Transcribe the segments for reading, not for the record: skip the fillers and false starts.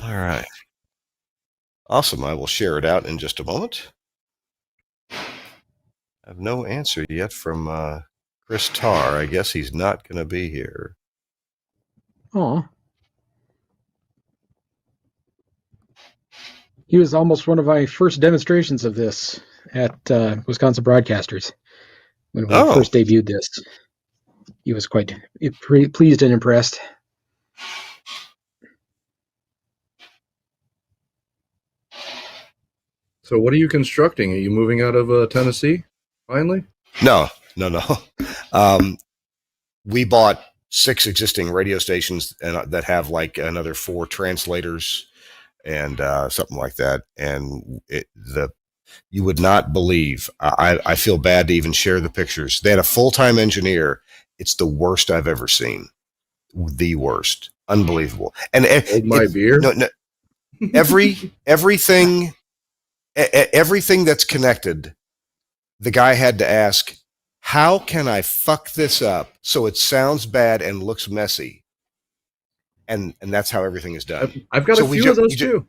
All right. Awesome. I will share it out in just a moment. I have no answer yet from Chris Tarr. I guess he's not going to be here. Oh. He was almost one of my first demonstrations of this at Wisconsin Broadcasters when we first debuted this. He was quite pleased and impressed. So what are you constructing? Are you moving out of Tennessee finally? No. We bought 6 existing radio stations that have like another 4 translators and something like that. And you would not believe. I feel bad to even share the pictures. They had a full-time engineer. It's the worst I've ever seen. The worst. Unbelievable. And Hold my beer. No, everything that's connected, the guy had to ask, how can I fuck this up so it sounds bad and looks messy? And that's how everything is done. I've got a few of those too.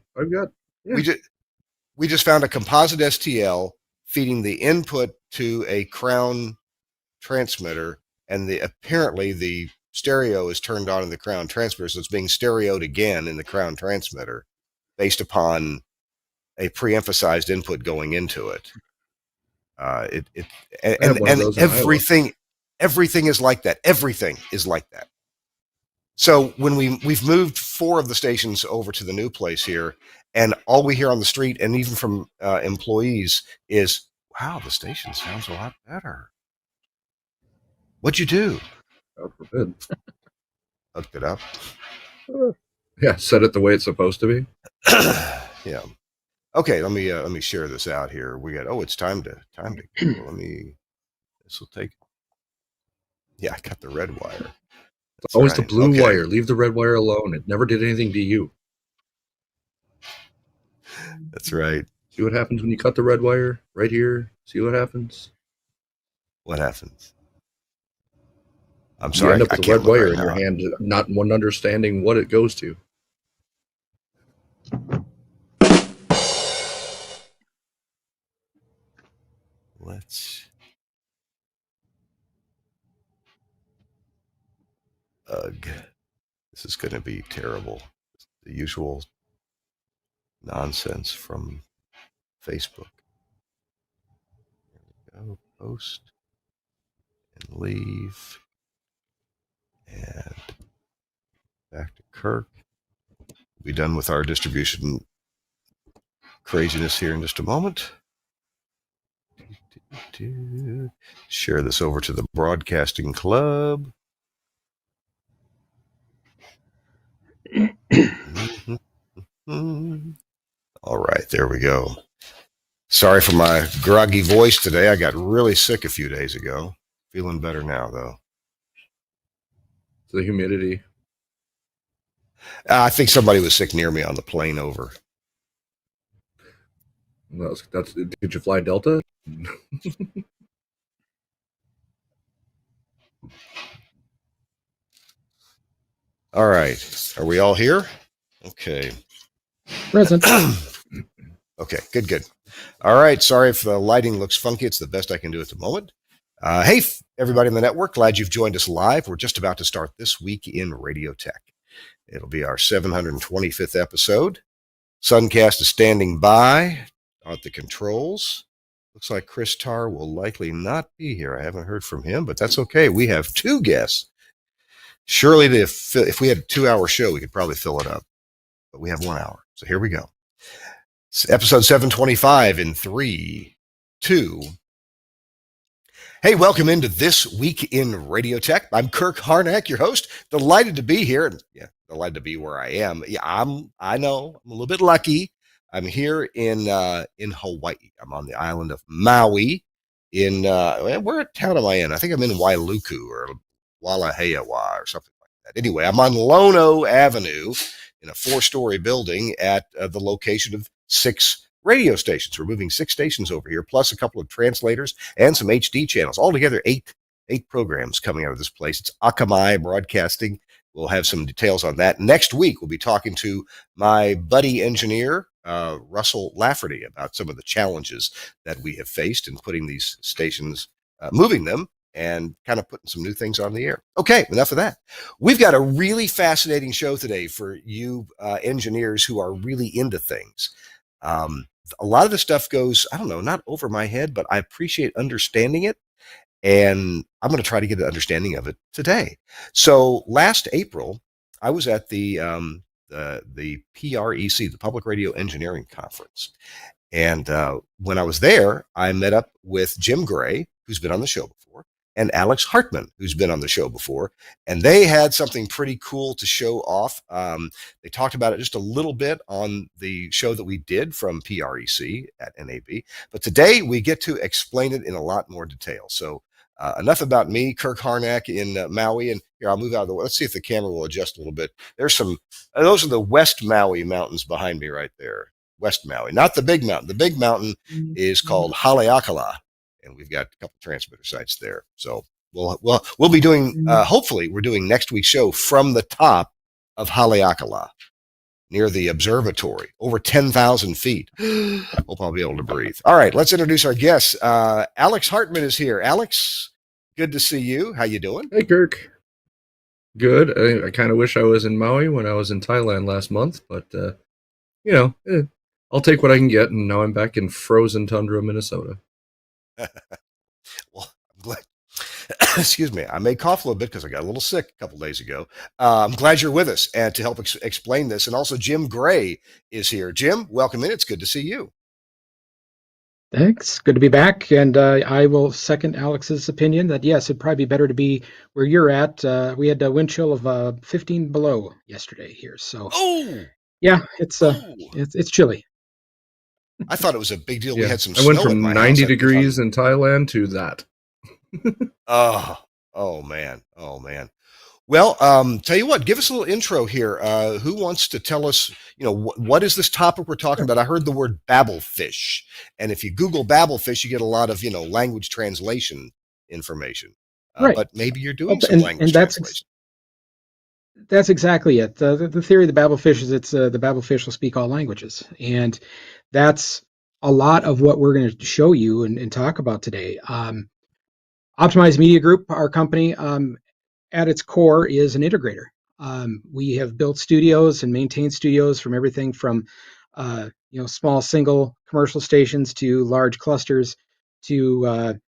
We just found a composite STL feeding the input to a Crown transmitter, and apparently the stereo is turned on in the Crown transmitter, so it's being stereoed again in the Crown transmitter based upon a pre-emphasized input going into it. Everything is like that. Everything is like that. So when we've moved 4 of the stations over to the new place here, and all we hear on the street and even from employees is, wow, the station sounds a lot better. What'd you do? God forbid. Hooked it up. Yeah, set it the way it's supposed to be. Yeah. Okay, let me share this out here. We got it's time to go. This will take. Yeah, I got the red wire. It's always the blue wire. Leave the red wire alone. It never did anything to you. That's right. See what happens when you cut the red wire right here? See what happens? What happens? I'm sorry. You end up with a red wire in your hand, not one understanding what it goes to. Let's. Ugh. This is going to be terrible. The usual nonsense from Facebook. There we go. Post and leave. And back to Kirk. We'll be done with our distribution craziness here in just a moment. Share this over to the broadcasting club. All right, there we go. Sorry for my groggy voice today. I got really sick a few days ago. Feeling better now, though. The humidity. I think somebody was sick near me on the plane over. Did you fly Delta? All right. Are we all here? Okay. Present. Okay, good. All right. Sorry if the lighting looks funky. It's the best I can do at the moment. Hey, everybody in the network. Glad you've joined us live. We're just about to start This Week in Radio Tech. It'll be our 725th episode. Suncast is standing by at the controls. Looks like Chris Tarr will likely not be here. I haven't heard from him, but that's okay. We have 2 guests. Surely if we had a 2-hour show, we could probably fill it up. But we have 1 hour. So here we go. It's episode 725 in 3, 2. Hey, welcome into This Week in Radio Tech. I'm Kirk Harnack, your host. Delighted to be here. And yeah, delighted to be where I am. Yeah, I know I'm a little bit lucky. I'm here in Hawaii. I'm on the island of Maui. Where town am I in? I think I'm in Wailuku or Walaheawa or something like that. Anyway, I'm on Lono Avenue in a 4-story building at the location of 6 radio stations. We're moving 6 stations over here, plus a couple of translators and some HD channels. Altogether, 8 programs coming out of this place. It's Akamai Broadcasting. we'll have some details on that. Next week, we'll be talking to my buddy engineer, Russell Lafferty, about some of the challenges that we have faced in putting these stations, moving them, and kind of putting some new things on the air. Okay, enough of that. We've got a really fascinating show today for you engineers who are really into things. A lot of the stuff goes, I don't know, not over my head, but I appreciate understanding it. And I'm going to try to get an understanding of it today. So last April, I was at the PREC, the Public Radio Engineering Conference. And when I was there, I met up with Jim Gray, who's been on the show before, and Alex Hartman, who's been on the show before. And they had something pretty cool to show off. They talked about it just a little bit on the show that we did from PREC at NAB. But today we get to explain it in a lot more detail. So enough about me, Kirk Harnack in Maui. And here, I'll move out of the way. Let's see if the camera will adjust a little bit. There's some, those are the West Maui mountains behind me right there. West Maui, not the big mountain. The big mountain is called Haleakala, and we've got a couple transmitter sites there. So we'll be doing, hopefully we're doing next week's show from the top of Haleakala near the observatory, over 10,000 feet. Hope I'll be able to breathe. All right, let's introduce our guests. Alex Hartman is here. Alex, good to see you. How you doing? Hey, Kirk. Good. I kind of wish I was in Maui when I was in Thailand last month, but, I'll take what I can get, and now I'm back in frozen tundra, Minnesota. Well, I'm glad. Excuse me. I may cough a little bit because I got a little sick a couple days ago. I'm glad you're with us and to help explain this. And also, Jim Gray is here. Jim, welcome in. It's good to see you. Thanks. Good to be back. And I will second Alex's opinion that, yes, it'd probably be better to be where you're at. We had a wind chill of 15 below yesterday here. So, yeah, it's chilly. I thought it was a big deal. Yeah. We had some I snow went from at my 90 house. degrees in Thailand to that. Oh man. Well, tell you what, give us a little intro here. Who wants to tell us, what is this topic we're talking about? I heard the word babblefish, and if you Google babblefish, you get a lot of, language translation information. Right. But maybe you're doing some language translation. That's exactly it. The theory of the babblefish is the babblefish will speak all languages. And that's a lot of what we're going to show you and talk about today. Optimized Media Group, our company, at its core is an integrator. We have built studios and maintained studios from everything from small single commercial stations to large clusters to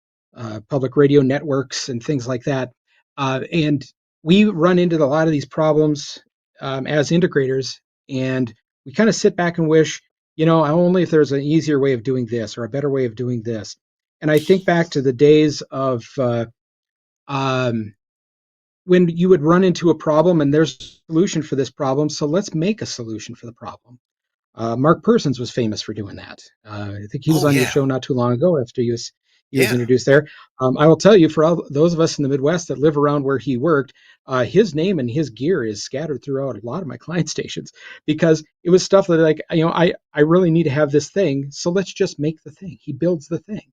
public radio networks and things like that. And we run into a lot of these problems as integrators, and we kind of sit back and wish, only if there's an easier way of doing this or a better way of doing this. And I think back to the days of when you would run into a problem and there's a solution for this problem, so let's make a solution for the problem. Mark Persons was famous for doing that. I think he was on your show not too long ago after he was introduced there. I will tell you, for all those of us in the Midwest that live around where he worked, his name and his gear is scattered throughout a lot of my client stations because it was stuff that I really need to have this thing, so let's just make the thing. He builds the thing.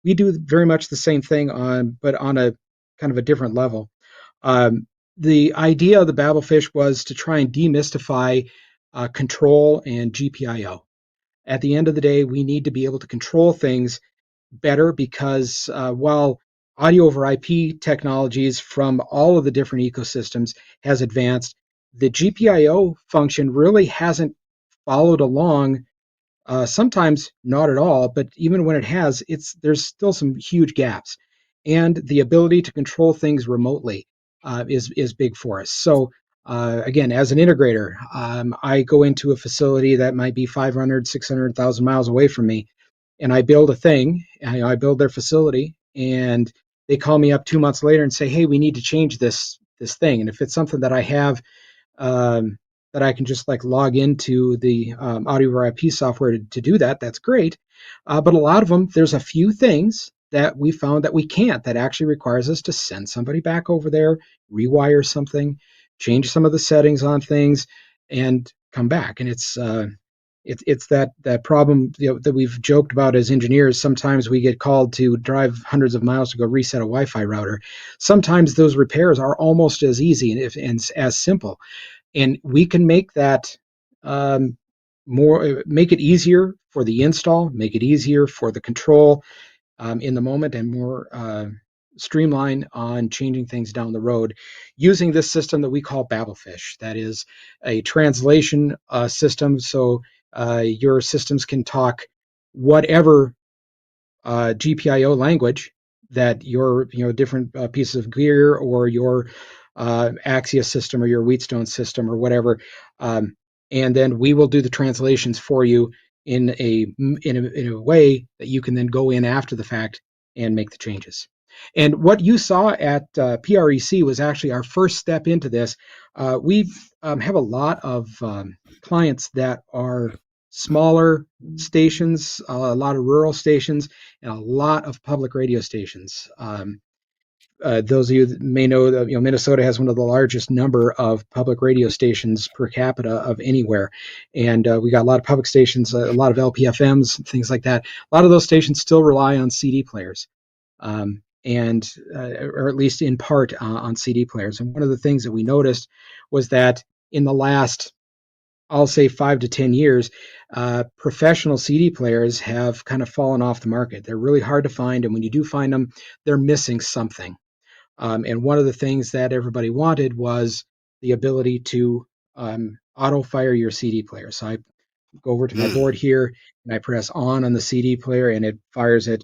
We do very much the same thing but on a kind of a different level. The idea of the babblefish was to try and demystify control and GPIO. At the end of the day, we need to be able to control things better because while audio over IP technologies from all of the different ecosystems has advanced, the GPIO function really hasn't followed along. Sometimes not at all, but even when it has, there's still some huge gaps. And the ability to control things remotely is big for us. So again, as an integrator, I go into a facility that might be 500, 600,000 miles away from me, and I build a thing. I build their facility, and they call me up 2 months later and say, "Hey, we need to change this thing." And if it's something that I have that I can just log into the audio over IP software to do that, that's great. But a lot of them, there's a few things that we found that we can't, that actually requires us to send somebody back over there, rewire something, change some of the settings on things, and come back. And it's it's that problem, that we've joked about as engineers. Sometimes we get called to drive hundreds of miles to go reset a Wi-Fi router. Sometimes those repairs are almost as easy and as simple, and we can make that make it easier for the install, make it easier for the control in the moment, and more streamline on changing things down the road using this system that we call Babelfish. That is a translation system, so your systems can talk whatever GPIO language that your different pieces of gear, or your Axia system, or your Wheatstone system, or whatever, and then we will do the translations for you in a way that you can then go in after the fact and make the changes. And what you saw at PREC was actually our first step into this. We have a lot of clients that are smaller stations, a lot of rural stations, and a lot of public radio stations. Those of you that may know that Minnesota has one of the largest number of public radio stations per capita of anywhere, and we got a lot of public stations, a lot of LPFMs, things like that. A lot of those stations still rely on CD players, and or at least in part on CD players. And one of the things that we noticed was that in the last, I'll say 5 to 10 years, professional CD players have kind of fallen off the market. They're really hard to find, and when you do find them, they're missing something. And one of the things that everybody wanted was the ability to auto fire your CD player. So I go over to my board here and I press on the CD player, and it fires it,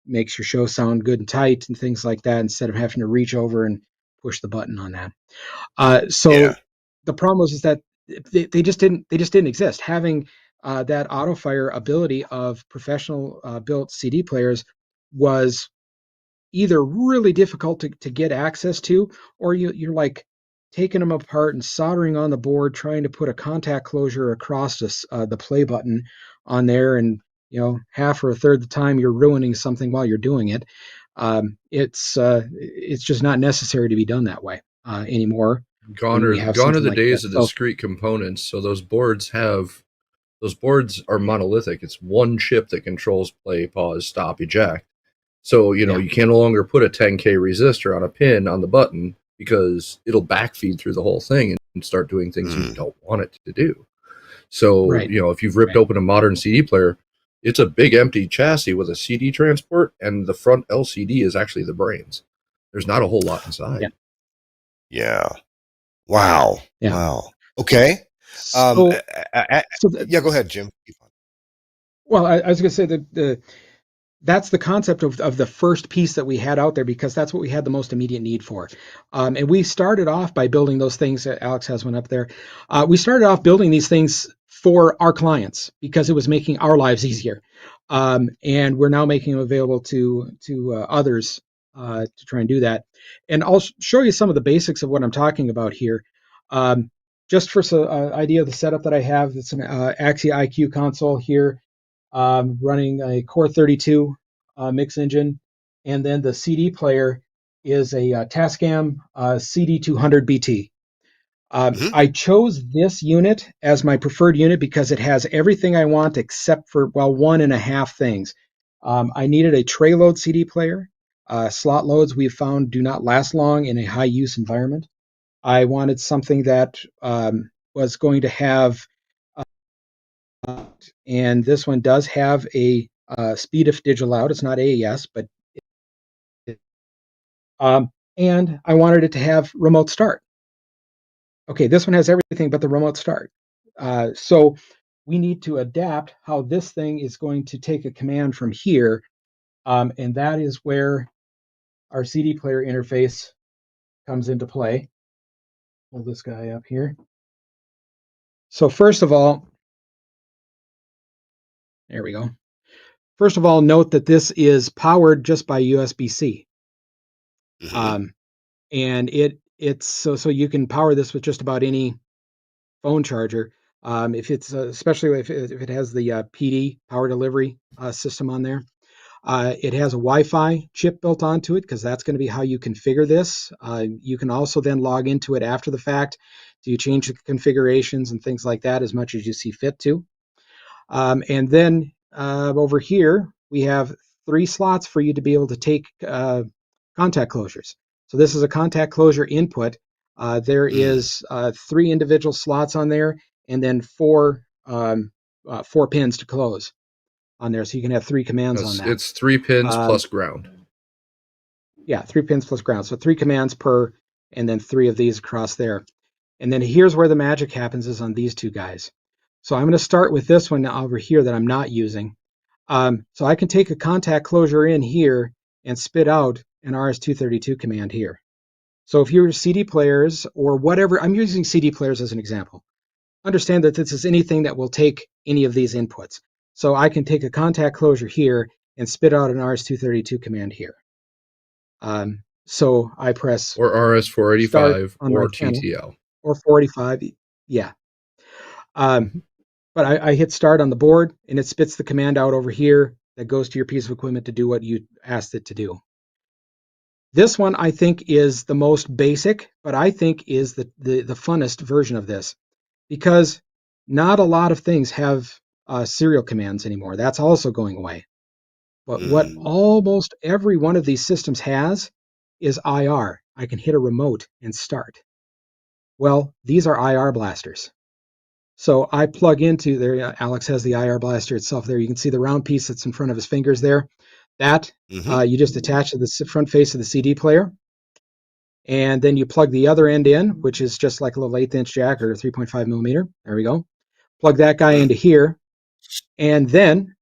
makes your show sound good and tight and things like that, instead of having to reach over and push the button on that. So the problem was that they just didn't exist. Having that auto fire ability of professional built CD players was either really difficult to get access to, or you're like taking them apart and soldering on the board, trying to put a contact closure across the play button on there, and half or a third of the time you're ruining something while you're doing it. It's just not necessary to be done that way anymore. Gone When are we have gone are something the like days this. of So discrete components. So those boards are monolithic. It's one chip that controls play, pause, stop, eject. So, you can no longer put a 10K resistor on a pin on the button, because it'll backfeed through the whole thing and start doing things you don't want it to do. So, right. If you've ripped open a modern CD player, it's a big empty chassis with a CD transport, and the front LCD is actually the brains. There's not a whole lot inside. Yeah. Wow. Yeah. Wow. Okay. So, go ahead, Jim. Well, I was going to say that that's the concept of the first piece that we had out there, because that's what we had the most immediate need for. And we started off by building those things. Alex has one up there. We started off building these things for our clients because it was making our lives easier. And we're now making them available to others to try and do that. And I'll show you some of the basics of what I'm talking about here. Just for some idea of the setup that I have, it's an Axia IQ console here, running a Core 32 mix engine, and then the CD player is a Tascam CD200 BT. I chose this unit as my preferred unit because it has everything I want except for, one and a half things. I needed a tray load CD player. Slot loads we've found do not last long in a high use environment. I wanted something that was going to have, and this one does have a speed if digital out. It's not AES, but and I wanted it to have remote start. Okay, this one has everything but the remote start. So we need to adapt how this thing is going to take a command from here, and that is where our CD player interface comes into play. Pull this guy up here. So first of all, there we go. First of all, note that this is powered just by USB-C. And it's so you can power this with just about any phone charger. If it's especially if it has the PD power delivery system on there. It has a Wi-Fi chip built onto it because that's going to be how you configure this. You can also then log into it after the fact So you change the configurations and things like that as much as you see fit to. And then over here, we have 3 slots for you to be able to take contact closures. So this is a contact closure input. There is 3 individual slots on there, and then 4 pins to close on there. So you can have 3 commands on that. It's 3 pins plus ground. Yeah, 3 pins plus ground. So 3 commands per, and then 3 of these across there. And then here's where the magic happens, is on these 2 guys. So I'm going to start with this one over here that I'm not using. So I can take a contact closure in here and spit out an RS-232 command here. So if you're CD players or whatever, I'm using CD players as an example. Understand that this is anything that will take any of these inputs. So I can take a contact closure here and spit out an RS-232 command here. So I press or RS-485 or TTL. Or 485, yeah. But I hit start on the board, and it spits the command out over here that goes to your piece of equipment to do what you asked it to do. This one, I think, is the most basic, but I think is the funnest version of this, because not a lot of things have serial commands anymore. That's also going away. But what almost every one of these systems has is IR. I can hit a remote and start. Well, these are IR blasters. So I plug into there. Alex has the IR blaster itself there. You can see the round piece that's in front of his fingers there. That you just attach to the front face of the CD player. And then you plug the other end in, which is just like a little 1/8" jack or 3.5 millimeter. There we go. Plug that guy into here. And then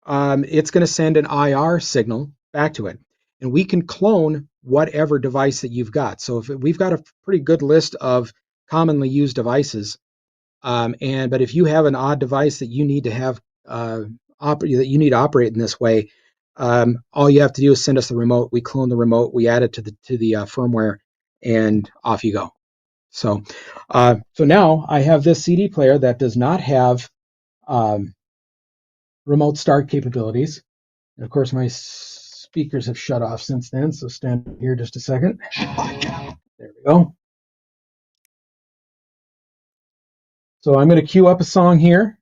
it's going to send an IR signal back to it. And we can clone whatever device that you've got. So if we've got a pretty good list of commonly used devices. But if you have an odd device that you need to have that you need to operate in this way, all you have to do is send us the remote. We clone the remote, we add it to the firmware, and off you go. So now I have this CD player that does not have remote start capabilities. And of course, my speakers have shut off since then. So stand here just a second. There we go. So I'm going to queue up a song here.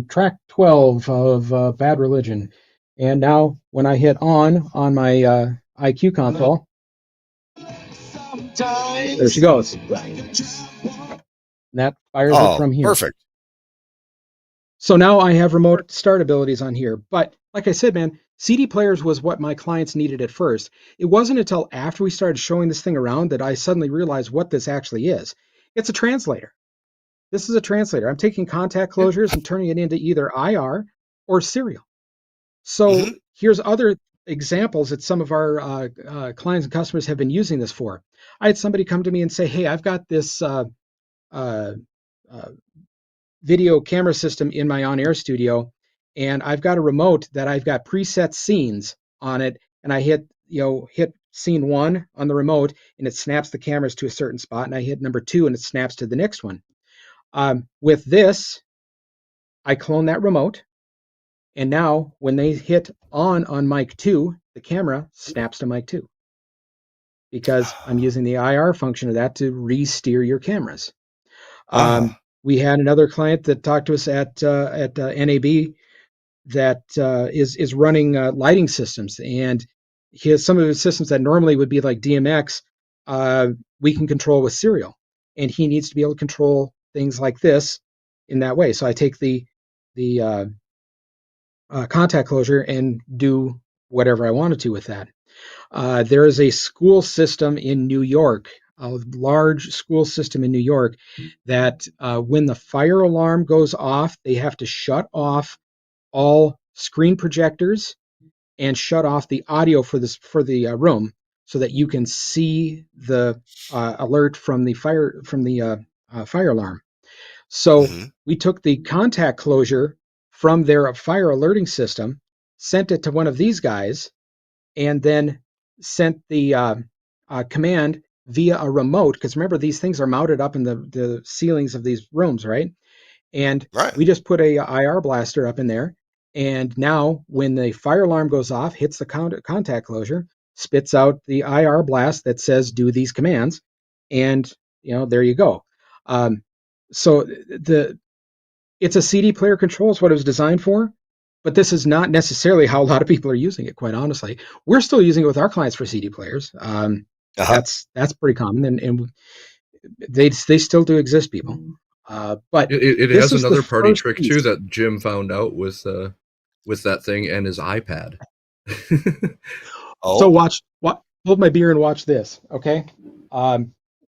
Track 12 of Bad Religion. And now when I hit on my IQ console, there she goes. And that fires it from here. Perfect. So now I have remote start abilities on here. But like I said, man, CD players was what my clients needed at first. It wasn't until after we started showing this thing around that I suddenly realized what this actually is. It's a translator. This is a translator. I'm taking contact closures and turning it into either IR or serial. So here's other examples that some of our clients and customers have been using this for. I had somebody come to me and say, hey, I've got this video camera system in my on-air studio, and I've got a remote that I've got preset scenes on it, and I hit scene 1 on the remote, and it snaps the cameras to a certain spot, and I hit number 2, and it snaps to the next one. With this, I clone that remote, and now when they hit on mic 2, the camera snaps to mic 2, because I'm using the IR function of that to re-steer your cameras. We had another client that talked to us at NAB that is running lighting systems, and he has some of his systems that normally would be like DMX. We can control with serial, and he needs to be able to control things like this in that way. So I take the contact closure and do whatever I wanted to with that. There is a school system in New York, a large school system in New York, that when the fire alarm goes off, they have to shut off all screen projectors and shut off the audio for the room, so that you can see the alert from the fire alarm. So we took the contact closure from their fire alerting system, sent it to one of these guys, and then sent the command via a remote, because remember, these things are mounted up in the ceilings of these rooms, right? And we just put a IR blaster up in there, and now when the fire alarm goes off, hits the contact closure, spits out the IR blast that says do these commands, and there you go. So it's a CD player control is what it was designed for, but this is not necessarily how a lot of people are using it. Quite honestly, we're still using it with our clients for CD players. That's pretty common, and they still do exist, people. But it this has is another the party first trick piece. too that Jim found out with that thing and his iPad. So hold my beer and watch this, okay?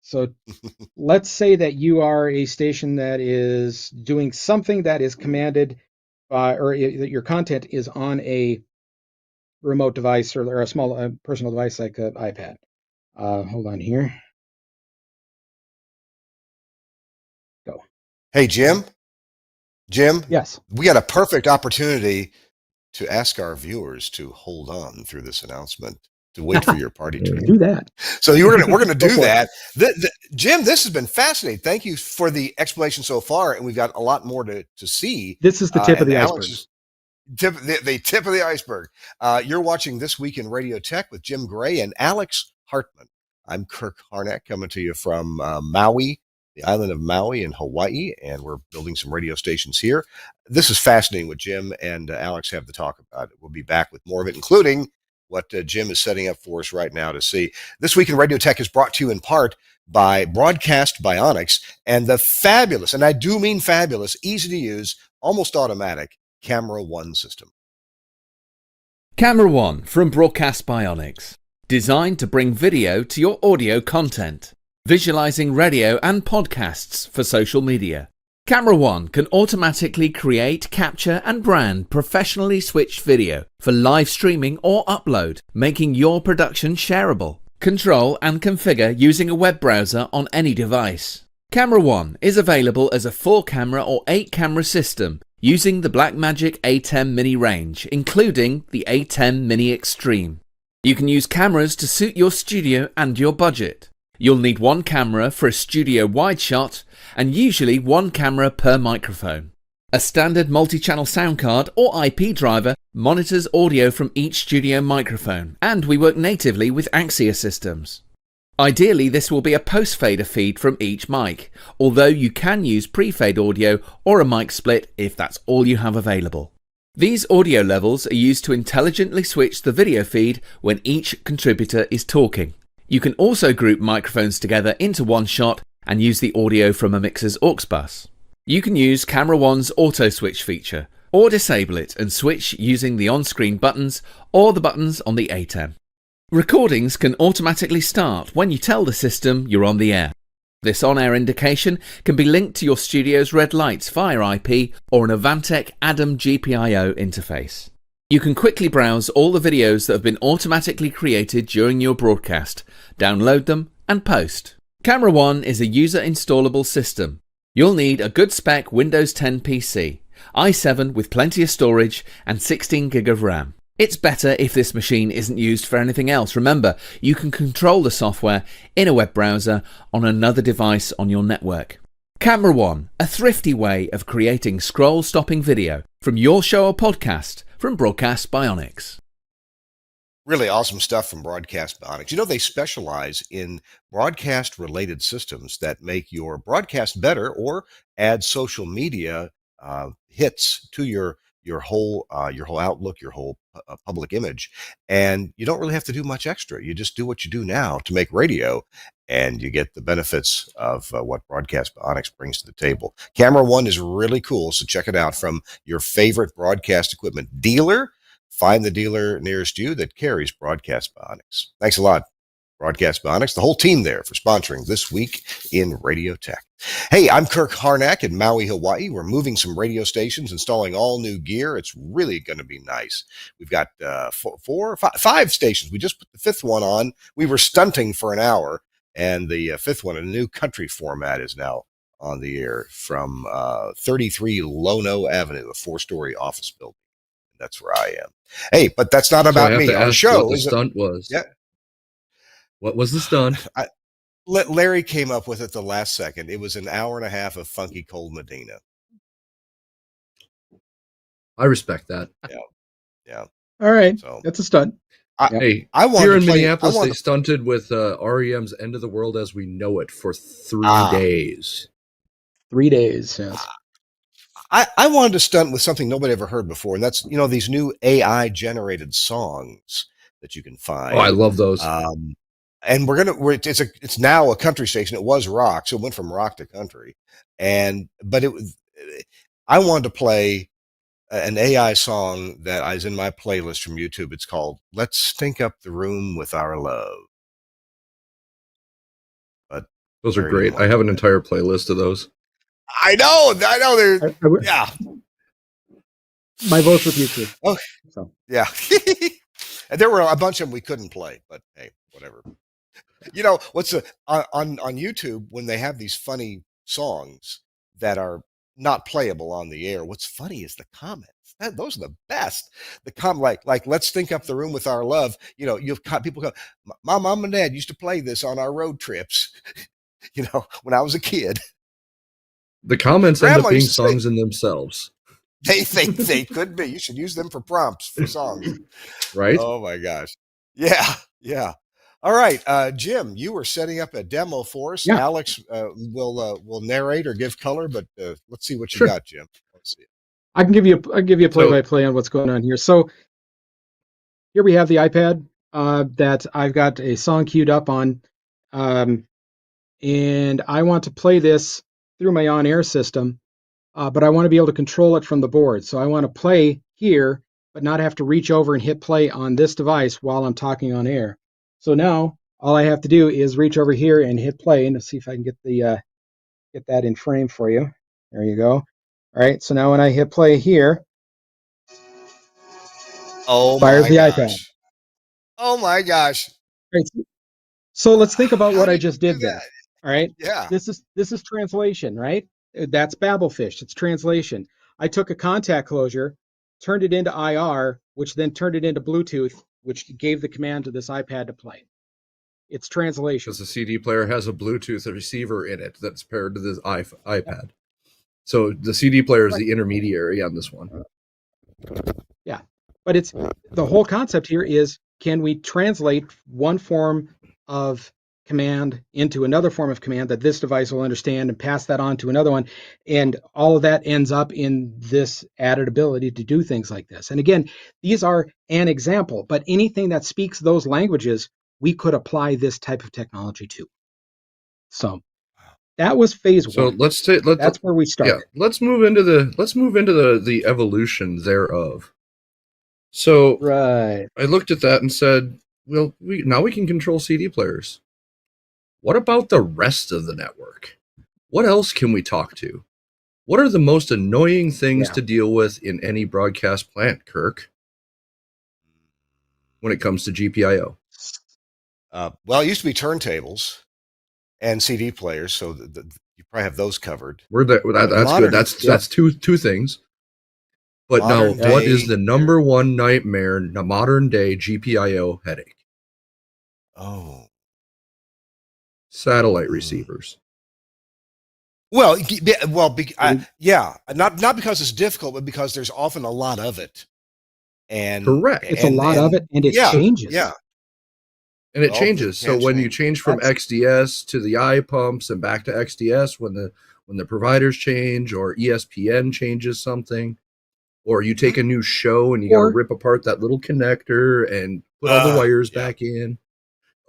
So let's say that you are a station that is doing something that is commanded by, or that your content is on a remote device or a small personal device like an iPad. Hold on here. Go. Hey, Jim. Jim, Yes. we got a perfect opportunity to ask our viewers to hold on through this announcement, to wait for your party trick. Do that. So we're gonna Go do for that. Jim, this has been fascinating. Thank you for the explanation so far, and we've got a lot more to see. This is the tip of And the Alex iceberg. the tip of the iceberg. You're watching This Week in Radio Tech with Jim Gray and Alex Hartman. I'm Kirk Harnack coming to you from Maui, the island of Maui in Hawaii, and we're building some radio stations here. This is fascinating what Jim and Alex have to talk about. We'll be back with more of it, including what Jim is setting up for us right now to see. This Week in Radio Tech is brought to you in part by Broadcast Bionics and the fabulous, and I do mean fabulous, easy to use, almost automatic Camera One system. Camera One from Broadcast Bionics. Designed to bring video to your audio content. Visualizing radio and podcasts for social media. Camera One can automatically create, capture and brand professionally switched video for live streaming or upload, making your production shareable. Control and configure using a web browser on any device. Camera One is available as a 4-camera or 8-camera system using the Blackmagic A10 Mini range, including the A10 Mini Extreme. You can use cameras to suit your studio and your budget. You'll need one camera for a studio wide shot and usually one camera per microphone. A standard multi-channel sound card or IP driver monitors audio from each studio microphone, and we work natively with Axia systems. Ideally, this will be a post-fader feed from each mic, although you can use pre-fade audio or a mic split if that's all you have available. These audio levels are used to intelligently switch the video feed when each contributor is talking. You can also group microphones together into one shot and use the audio from a mixer's aux bus. You can use Camera One's auto switch feature, or disable it and switch using the on-screen buttons or the buttons on the A10. Recordings can automatically start when you tell the system you're on the air. This on-air indication can be linked to your studio's red lights via IP or an Avantec Adam GPIO interface. You can quickly browse all the videos that have been automatically created during your broadcast, download them and post. Camera One is a user-installable system. You'll need a good spec Windows 10 PC, i7 with plenty of storage and 16 gig of RAM. It's better if this machine isn't used for anything else. Remember, you can control the software in a web browser on another device on your network. Camera One, a thrifty way of creating scroll-stopping video from your show or podcast from Broadcast Bionics. Really awesome stuff from Broadcast Bionics. You know, they specialize in broadcast-related systems that make your broadcast better or add social media hits to your whole outlook, your whole public image, and you don't really have to do much extra. You just do what you do now to make radio, and you get the benefits of what Broadcast Bionics brings to the table. Camera One is really cool, so check it out from your favorite broadcast equipment dealer. Find the dealer nearest you that carries Broadcast Bionics. Thanks a lot, Broadcast Bionics, the whole team there, for sponsoring This Week in Radio Tech. Hey, I'm Kirk Harnack in Maui, Hawaii. We're moving some radio stations, installing all new gear. It's really going to be nice. We've got 5 stations. We just put the 5th one on. We were stunting for an hour, and the 5th one, a new country format, is now on the air from 33 Lono Avenue, a 4-story office building. That's where I am. Hey, but that's not about me. Our show what the stunt was. Yeah. What was the stunt? Larry came up with it the last second. It was an hour and a half of Funky Cold Medina. I respect that. Yeah. All right. So that's a stunt. Hey, I wanted here to in play. Minneapolis, they stunted with REM's "End of the World as We Know It" for 3 days. 3 days, yes. I wanted to stunt with something nobody ever heard before, and that's these new AI generated songs that you can find. Oh, I love those. And it's now a country station. It was rock, so it went from rock to country, but I wanted to play an AI song that is in my playlist from YouTube. It's called "Let's Stink Up the Room with Our Love." But those are great. I have an entire playlist of those. I know. Yeah. My vote's with you too. Oh, so yeah. And there were a bunch of them we couldn't play, but hey, whatever. What's on YouTube when they have these funny songs that are not playable on the air? What's funny is the comments. Those are the best. The like "Let's Think Up the Room with Our Love." You've got people go, "My mom and dad used to play this on our road trips." When I was a kid. The comments end up being songs in themselves. They could be. You should use them for prompts for songs. Right? Oh my gosh. Yeah. All right, Jim, you were setting up a demo for us. Yeah. Alex will narrate or give color, but let's see what you got, Jim. Let's see. I can give you a play-by-play on what's going on here. So here we have the iPad that I've got a song queued up on, and I want to play this through my on-air system, but I want to be able to control it from the board. So I want to play here, but not have to reach over and hit play on this device while I'm talking on air. So now all I have to do is reach over here and hit play, and let's see if I can get that in frame for you. There you go. All right. So now when I hit play here, fires the iPad. Oh my gosh. Right. So let's think about what I just did there. All right. Yeah. This is translation, right? That's Babelfish. It's translation. I took a contact closure, turned it into IR, which then turned it into Bluetooth, which gave the command to this iPad to play. It's translation. Because the CD player has a Bluetooth receiver in it that's paired to this iPad. So the CD player is the intermediary on this one. Yeah. But it's the whole concept here is, can we translate one form of command into another form of command that this device will understand and pass that on to another one? And all of that ends up in this added ability to do things like this. And again, these are an example, but anything that speaks those languages, we could apply this type of technology to. So that was phase one. That's where we started. Yeah, let's move into the evolution thereof. So right. I looked at that and said, well, now we can control CD players. What about the rest of the network? What else can we talk to? What are the most annoying things to deal with in any broadcast plant, Kirk, when it comes to GPIO? Well, it used to be turntables and CD players, so you probably have those covered. That's good. That's two things. But what is the number one nightmare in a modern day GPIO headache? Oh, satellite receivers. Well, not because it's difficult, but because there's often a lot of it. And correct, it's a lot of it, and it changes. Yeah, and it changes. So when you change from XDS to the iPumps and back to XDS, when the providers change, or ESPN changes something, or you take a new show and you got to rip apart that little connector and put all the wires back in.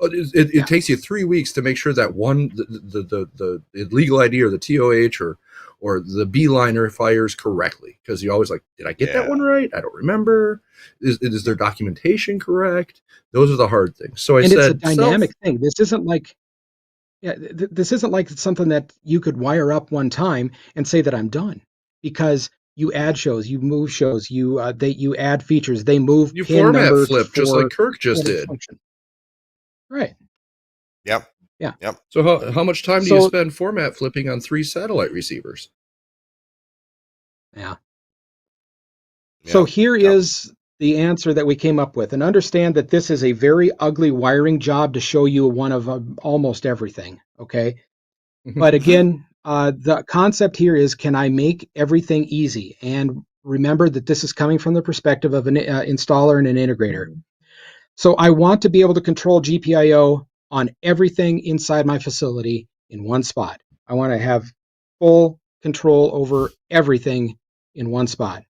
It takes you 3 weeks to make sure that the legal ID or the TOH or the B-liner fires correctly, because you always like, did I get that one right? I don't remember. Is their documentation correct? Those are the hard things. So it's a dynamic thing. This isn't like this isn't like something that you could wire up one time and say that I'm done, because you add shows, you move shows, you add features, they move. You format flip just like Kirk just did. Function. Right. Yep. Yeah. Yep. So how much time do you spend format flipping on 3 satellite receivers? Yeah. So here is the answer that we came up with, and understand that this is a very ugly wiring job to show you one of almost everything. Okay. But again, the concept here is, can I make everything easy? And remember that this is coming from the perspective of an installer and an integrator. So I want to be able to control GPIO on everything inside my facility in one spot. I want to have full control over everything in one spot.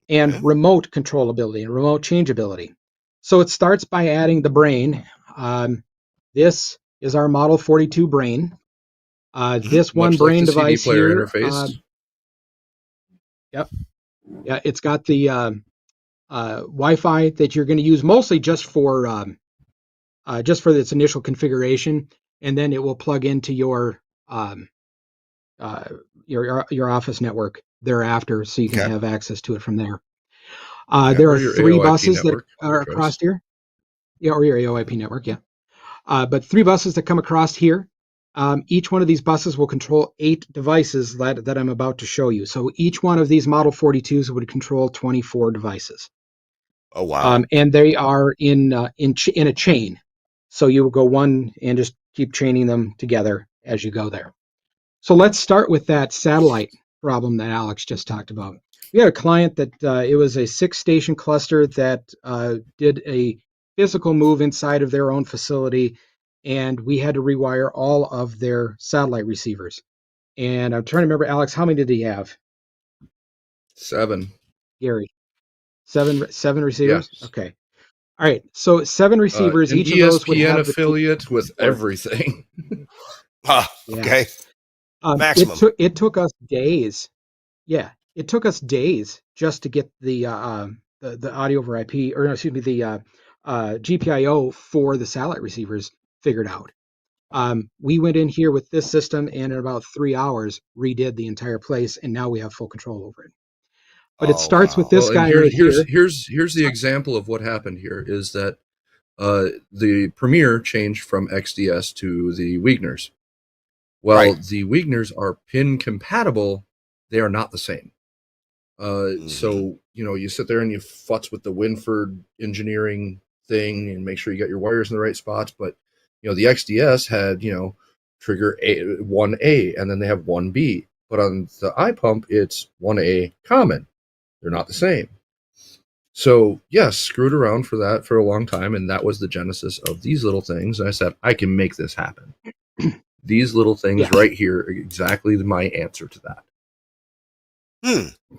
And remote controllability and remote changeability. So it starts by adding the brain. This is our Model 42 brain. This one Much like brain the CD device player here. interface. Yep. Yeah, it's got the Wi-Fi that you're going to use mostly just for its initial configuration, and then it will plug into your office network thereafter, so you can have access to it from there. There Or are your 3 AOIP buses that network, are across here. Yeah, or your AOIP network, yeah. But 3 buses that come across here. Each one of these buses will control 8 devices that I'm about to show you. So each one of these Model 42s would control 24 devices. Oh, wow. And they are in a chain. So you will go one and just keep chaining them together as you go there. So let's start with that satellite problem that Alex just talked about. We had a client that it was a 6-station cluster that did a physical move inside of their own facility, and we had to rewire all of their satellite receivers. And I'm trying to remember, Alex, how many did he have? 7. Gary, seven receivers? Yes. Okay. All right. So 7 receivers, An each of those would ESPN have affiliate with everything. Okay. Yeah. Maximum. It took us days. Yeah, it took us days just to get the audio over IP, or no, excuse me, the GPIO for the satellite receivers figured out. We went in here with this system and in about 3 hours redid the entire place, and now we have full control over it. But it starts with Wow. this Well, and guy right here. here's the example of what happened here is that the Premier changed from XDS to the Wegeners. Well, the Wegeners are pin compatible. They are not the same. So, you sit there and you futz with the Winford engineering thing and make sure you got your wires in the right spots. But, the XDS had, trigger 1A, and then they have 1B. But on the iPump, it's 1A common. They're not the same. So, yes, screwed around for that for a long time, and that was the genesis of these little things. And I said, I can make this happen. These little things right here are exactly my answer to that.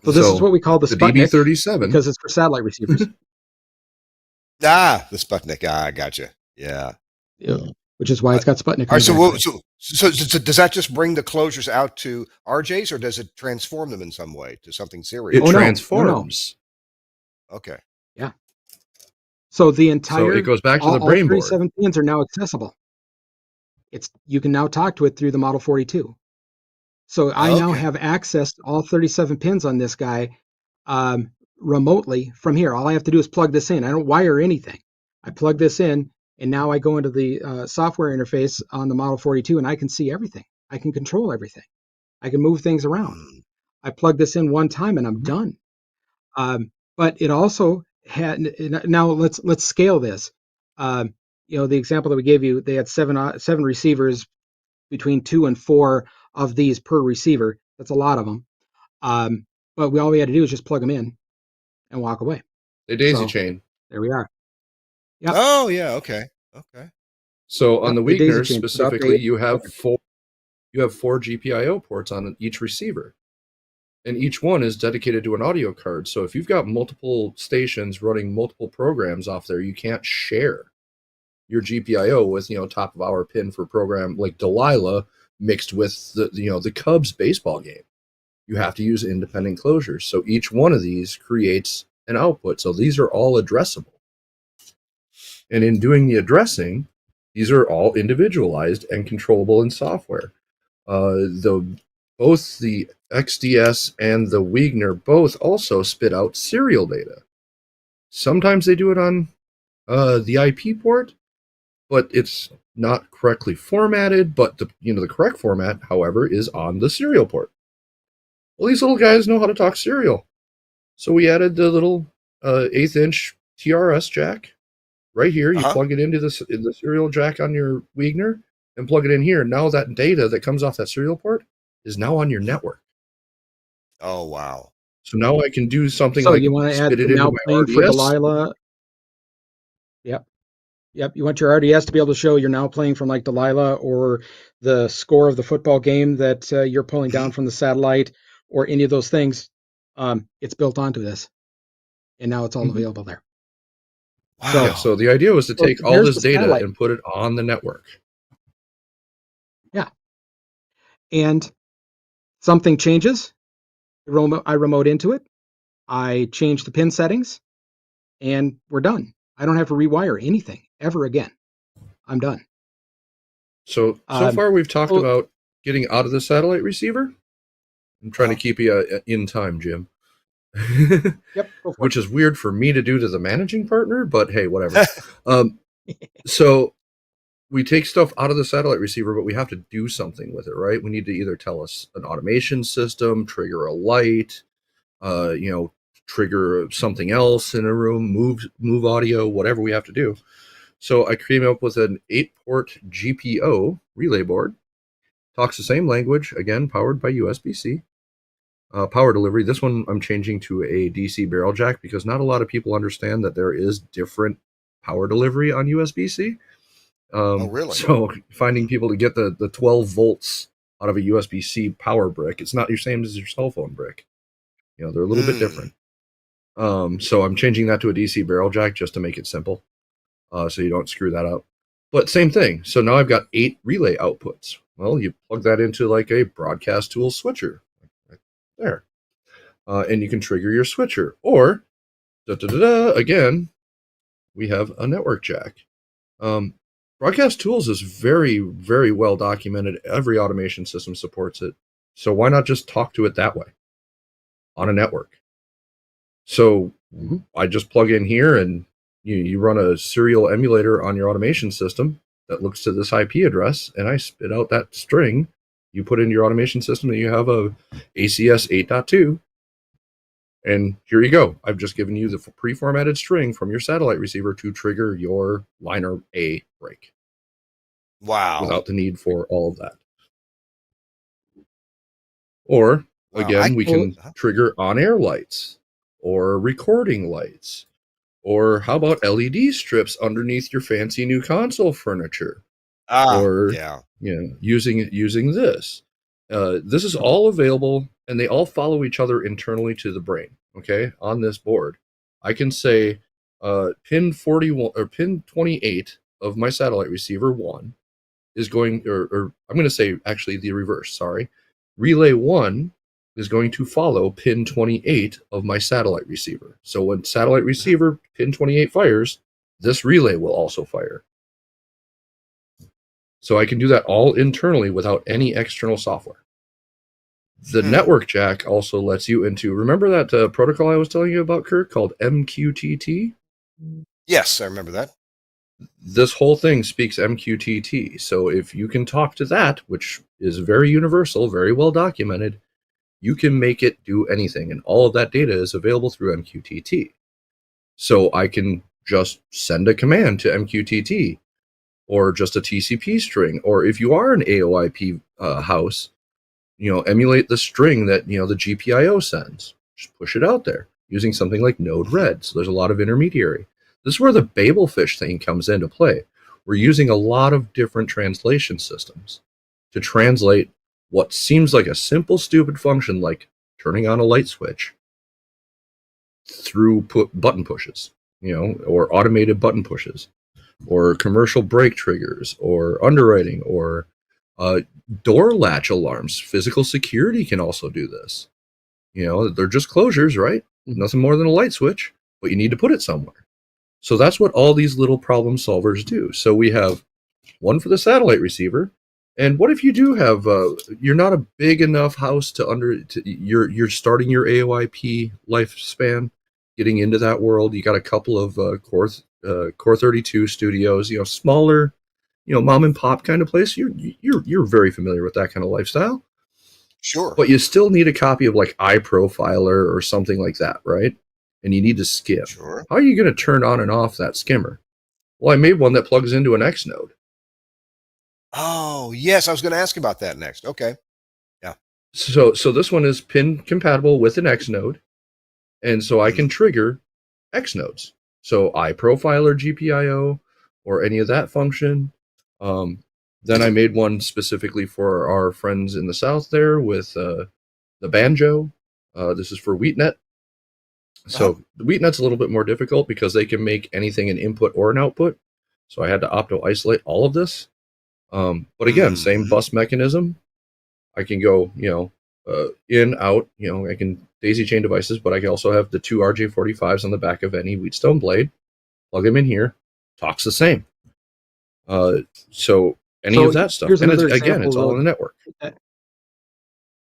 So this is what we call the Sputnik, DB37, because it's for satellite receivers. The Sputnik. I gotcha. Yeah. Which is why it's got Sputnik. All right, so does that just bring the closures out to RJs, or does it transform them in some way to something serial? It transforms. No. Okay. Yeah. So the entire, so it goes back to the all brain 37 board. pins are now accessible. You can now talk to it through the Model 42. So I now have access to all 37 pins on this guy remotely from here. All I have to do is plug this in. I don't wire anything. I plug this in, and now I go into the software interface on the Model 42, and I can see everything. I can control everything. I can move things around. I plug this in one time, and I'm done. But it also had, now let's scale this. The example that we gave you, they had seven receivers, between 2 and 4 of these per receiver. That's a lot of them. But all we had to do is just plug them in and walk away. They daisy chain. There we are. Yep. Oh yeah. Okay. So on the Wegeners specifically, you have 4 GPIO ports on each receiver, and each one is dedicated to an audio card. So if you've got multiple stations running multiple programs off there, you can't share your GPIO with top of hour pin for program like Delilah mixed with the Cubs baseball game. You have to use independent closures. So each one of these creates an output. So these are all addressable. And in doing the addressing, these are all individualized and controllable in software. Both the XDS and the Wegener both also spit out serial data. Sometimes they do it on the IP port, but it's not correctly formatted. But the correct format, however, is on the serial port. Well, these little guys know how to talk serial, so we added the little 1/8-inch TRS jack right here. You plug it into the serial jack on your Wegener and plug it in here. Now that data that comes off that serial port is now on your network. Oh wow! So now I can do something so like you want to add spit it now into my playing RDS. for Delilah. Yep, you want your RDS to be able to show you're now playing from like Delilah, or the score of the football game that you're pulling down from the satellite, or any of those things. It's built onto this, and now it's all available there. Wow. So the idea was to take all this data and put it on the network. Yeah. And something changes. I remote into it. I change the pin settings, and we're done. I don't have to rewire anything ever again. I'm done. So far we've talked about getting out of the satellite receiver. I'm trying to keep you in time, Jim. Yep. Which is weird for me to do to the managing partner, but hey, whatever. So we take stuff out of the satellite receiver, but we have to do something with it, right? We need to either tell us an automation system, trigger a light, trigger something else in a room, move audio, whatever we have to do. So I came up with an 8-port GPO relay board. Talks the same language, again, powered by USB-C. Power delivery. This one I'm changing to a DC barrel jack because not a lot of people understand that there is different power delivery on USB-C. Oh, really? So finding people to get the 12 volts out of a USB-C power brick, it's not the same as your cell phone brick. They're a little bit different. So I'm changing that to a DC barrel jack just to make it simple, so you don't screw that up. But same thing. So now I've got 8 relay outputs. Well, you plug that into like a broadcast tool switcher. Right there. And you can trigger your switcher. Or, again, we have a network jack. Broadcast tools is very, very well documented. Every automation system supports it. So why not just talk to it that way on a network? So I just plug in here and you run a serial emulator on your automation system that looks to this IP address, and I spit out that string. You put in your automation system and you have a ACS 8.2, and here you go. I've just given you the pre-formatted string from your satellite receiver to trigger your liner A break. Wow. Without the need for all of that. Or, again, we can trigger on-air lights or recording lights. Or how about LED strips underneath your fancy new console furniture? Using this. This is all available, and they all follow each other internally to the brain. Okay, on this board, I can say pin 41 or pin 28 of my satellite receiver 1 is going, or I'm going to say actually the reverse. Sorry, relay 1 is going to follow pin 28 of my satellite receiver. So when satellite receiver pin 28 fires, this relay will also fire. So I can do that all internally without any external software. The network jack also lets you into, remember that protocol I was telling you about, Kirk, called MQTT? Yes, I remember that. This whole thing speaks MQTT. So if you can talk to that, which is very universal, very well documented, you can make it do anything, and all of that data is available through MQTT. So I can just send a command to MQTT, or just a TCP string, or if you are an AOIP house, emulate the string that the GPIO sends. Just push it out there using something like Node-RED. So there's a lot of intermediary. This is where the Babelfish thing comes into play. We're using a lot of different translation systems to translate what seems like a simple, stupid function like turning on a light switch through button pushes, or automated button pushes, or commercial brake triggers, or underwriting, or door latch alarms. Physical security can also do this. They're just closures, right? Nothing more than a light switch, but you need to put it somewhere. So that's what all these little problem solvers do. So we have one for the satellite receiver. And what if you do have, you're not a big enough house you're starting your AOIP lifespan, getting into that world. You got a couple of Core 32 studios, smaller, mom and pop kind of place. You're very familiar with that kind of lifestyle. Sure. But you still need a copy of like iProfiler or something like that, right? And you need to skim. Sure. How are you going to turn on and off that skimmer? Well, I made one that plugs into an X node. Oh, yes. I was going to ask about that next. Okay. Yeah. So this one is pin compatible with an X node. And so I can trigger X nodes. So iProfiler GPIO or any of that function. Then I made one specifically for our friends in the South there with the banjo. This is for WheatNet. So the WheatNet's a little bit more difficult because they can make anything an input or an output. So I had to opto-isolate all of this. But again, same bus mechanism. I can go, in, out, I can daisy chain devices, but I can also have the two RJ45s on the back of any Wheatstone blade, plug them in here, talks the same. So any of that stuff. And it's all in the network.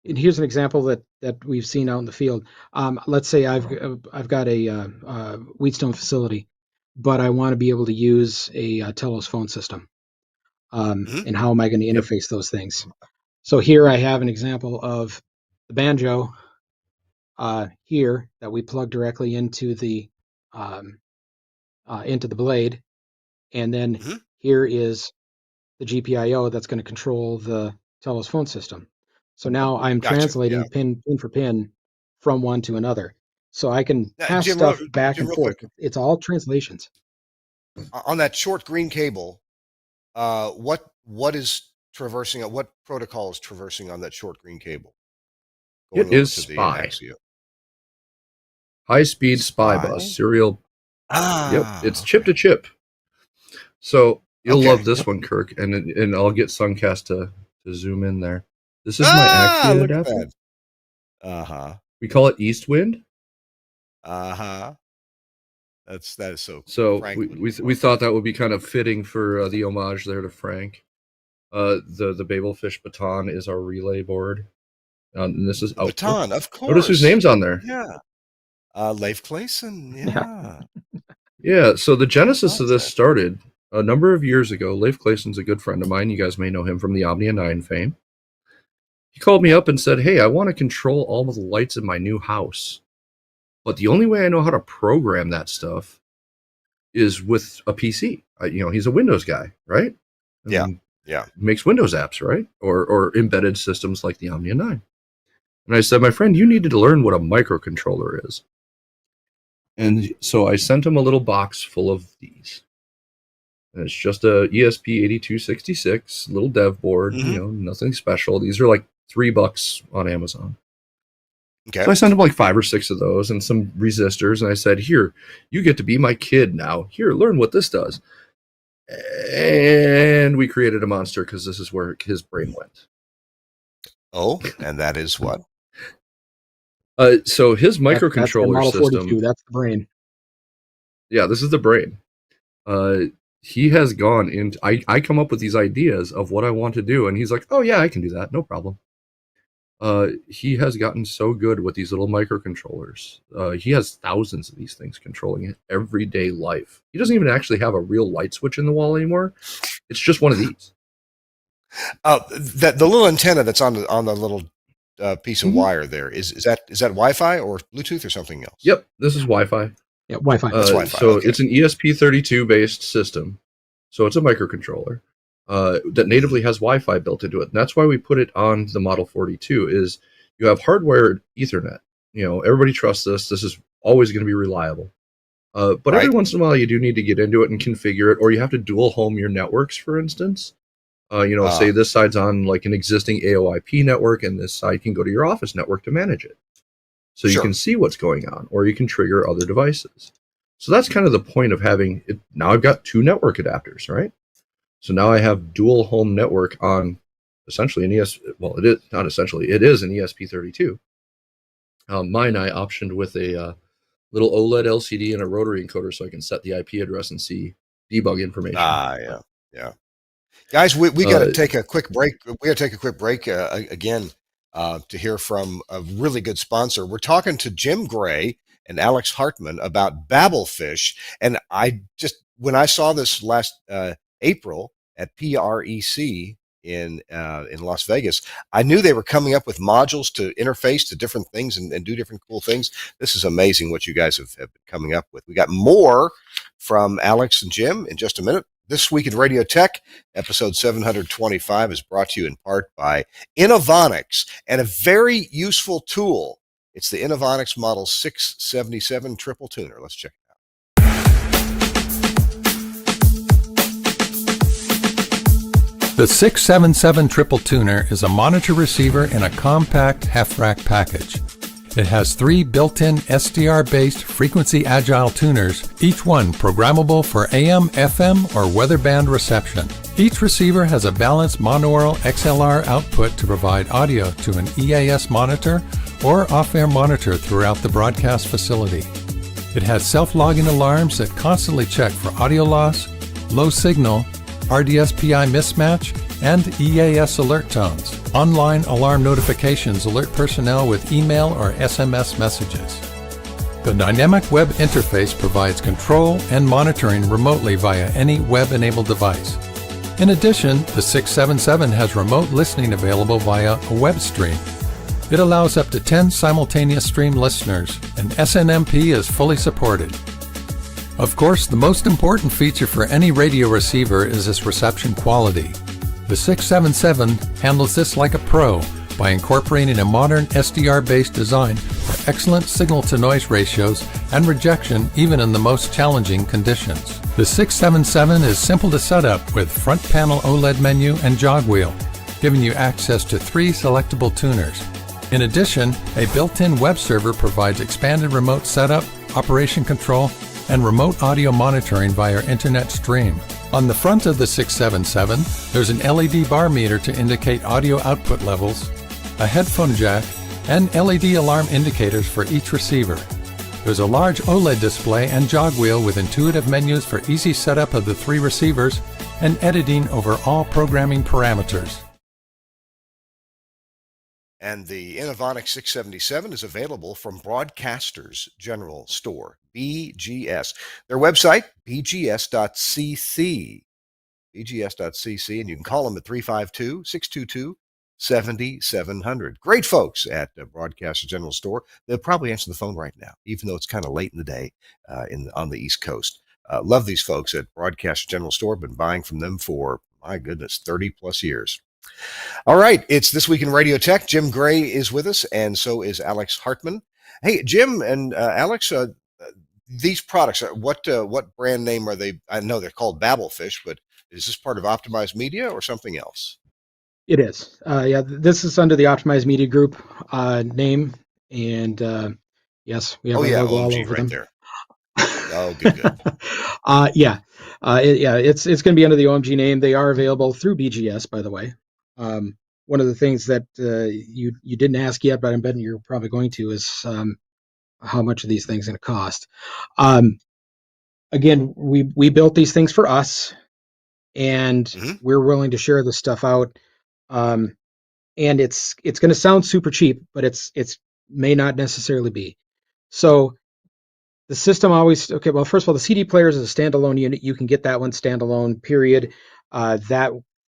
And here's an example that we've seen out in the field. Let's say I've got a Wheatstone facility, but I want to be able to use a Telos phone system. And how am I going to interface those things? So here I have an example of the banjo here that we plug directly into the blade, and then here is the GPIO that's going to control the Telos phone system. So now I'm translating pin for pin from one to another. So I can pass stuff back and forth. It's all translations. On that short green cable, what is traversing? What protocol is traversing on that short green cable? It is SPI. High speed SPI bus serial. Yep, it's chip to chip. So you'll love this one, Kirk, and I'll get Suncast to zoom in there. This is my Axia adapter. We call it East Wind. That is so. So we thought that would be kind of fitting for the homage there to Frank. The Babelfish baton is our relay board, and this is output. Baton, of course. Notice whose name's on there. Yeah, Leif Clayson. Yeah. Yeah. So the genesis of this started a number of years ago. Leif Clayson's a good friend of mine. You guys may know him from the Omnia 9 fame. He called me up and said, "Hey, I want to control all of the lights in my new house, but the only way I know how to program that stuff is with a PC. He's a Windows guy, right? Yeah. Makes Windows apps, right? Or embedded systems like the Omnia 9. And I said, my friend, you needed to learn what a microcontroller is. And so I sent him a little box full of these. And it's just a ESP8266 little dev board, nothing special. These are like $3 on Amazon. Okay. So I sent him like 5 or 6 of those and some resistors. And I said, here, you get to be my kid now. Here, learn what this does. And we created a monster because this is where his brain went. Oh, and that is what? So his microcontroller that's the Model system. 42, that's the brain. Yeah, this is the brain. He has gone into. I come up with these ideas of what I want to do, and he's like, "Oh yeah, I can do that, no problem." He has gotten so good with these little microcontrollers. He has thousands of these things controlling his everyday life. He doesn't even actually have a real light switch in the wall anymore. It's just one of these. The little antenna that's on the little piece of wire there is that Wi-Fi or Bluetooth or something else? Yep, this is Wi-Fi. Yeah, Wi-Fi. That's Wi-Fi. So it's an ESP32 based system. So it's a microcontroller that natively has Wi-Fi built into it. And that's why we put it on the Model 42 is you have hardwired Ethernet. Everybody trusts this. This is always going to be reliable. But every once in a while you do need to get into it and configure it, or you have to dual home your networks, for instance. Say this side's on like an existing AOIP network and this side can go to your office network to manage it. So you can see what's going on, or you can trigger other devices. So that's kind of the point of having it. Now I've got 2 network adapters, right? So now I have dual home network on essentially an it is not essentially, it is an ESP32. Mine I optioned with a little OLED LCD and a rotary encoder so I can set the IP address and see debug information. Yeah. Guys, we got to take a quick break. We got to take a quick break again to hear from a really good sponsor. We're talking to Jim Gray and Alex Hartman about Babelfish. And when I saw this last April at PREC in Las Vegas, I knew they were coming up with modules to interface to different things and do different cool things. This is amazing what you guys have been coming up with. We got more from Alex and Jim in just a minute. This Week in Radio Tech, episode 725, is brought to you in part by Innovonics and a very useful tool. It's the Innovonics Model 677 Triple Tuner. Let's check it out. The 677 Triple Tuner is a monitor receiver in a compact half-rack package. It has 3 built-in SDR-based frequency agile tuners, each one programmable for AM, FM, or weather band reception. Each receiver has a balanced monaural XLR output to provide audio to an EAS monitor or off-air monitor throughout the broadcast facility. It has self-logging alarms that constantly check for audio loss, low signal, RDSPI mismatch, and EAS alert tones. Online alarm notifications alert personnel with email or SMS messages. The dynamic web interface provides control and monitoring remotely via any web-enabled device. In addition, the 677 has remote listening available via a web stream. It allows up to 10 simultaneous stream listeners, and SNMP is fully supported. Of course, the most important feature for any radio receiver is its reception quality. The 677 handles this like a pro by incorporating a modern SDR-based design for excellent signal-to-noise ratios and rejection even in the most challenging conditions. The 677 is simple to set up with front panel OLED menu and jog wheel, giving you access to 3 selectable tuners. In addition, a built-in web server provides expanded remote setup, operation control, and remote audio monitoring via internet stream. On the front of the 677, there's an LED bar meter to indicate audio output levels, a headphone jack, and LED alarm indicators for each receiver. There's a large OLED display and jog wheel with intuitive menus for easy setup of the 3 receivers and editing over all programming parameters. And the Innovonic 677 is available from Broadcasters General Store, BGS. Their website, bgs.cc, bgs.cc, and you can call them at 352-622-7700. Great folks at Broadcasters General Store. They'll probably answer the phone right now, even though it's kind of late in the day on the East Coast. Love these folks at Broadcasters General Store. Been buying from them for, my goodness, 30 plus years. All right, it's This Week in Radio Tech. Jim Gray is with us, and so is Alex Hartman. Hey, Jim and Alex, these products, what brand name are they? I know they're called Babelfish, but is this part of Optimized Media or something else? It is. Yeah, this is under the Optimized Media Group name, and yes, we have a logo all over them. There. Oh, good. It's going to be under the OMG name. They are available through BGS, by the way. One of the things that you didn't ask yet, but I'm betting you're probably going to, is how much are these things going to cost? Again, we built these things for us, and we're willing to share this stuff out. And it's going to sound super cheap, but it's may not necessarily be. So the system always, okay, well, first of all, the CD player is a standalone unit. You can get that one standalone, period.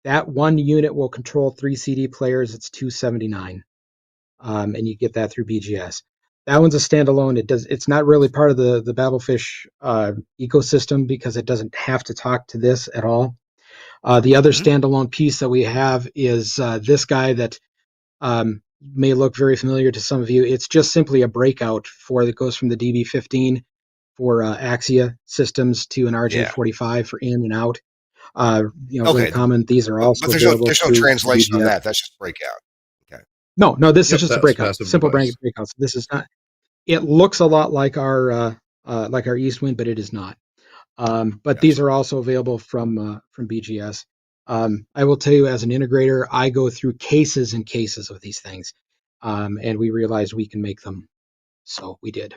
That one unit will control 3 CD players. It's $279, and you get that through BGS. That one's a standalone. It's not really part of the Babelfish ecosystem because it doesn't have to talk to this at all. The other standalone piece that we have is this guy that may look very familiar to some of you. It's just simply a breakout that goes from the DB15 for Axia systems to an RJ45 for in and out. Very common. These are also available. There's no translation on that. That's just breakout. Okay. No, this is just a breakout. Simple breakout. So this is not. It looks a lot like our Eastwind, but it is not. But gotcha. These are also available from BGS. I will tell you, as an integrator, I go through cases and cases of these things, and we realized we can make them, so we did.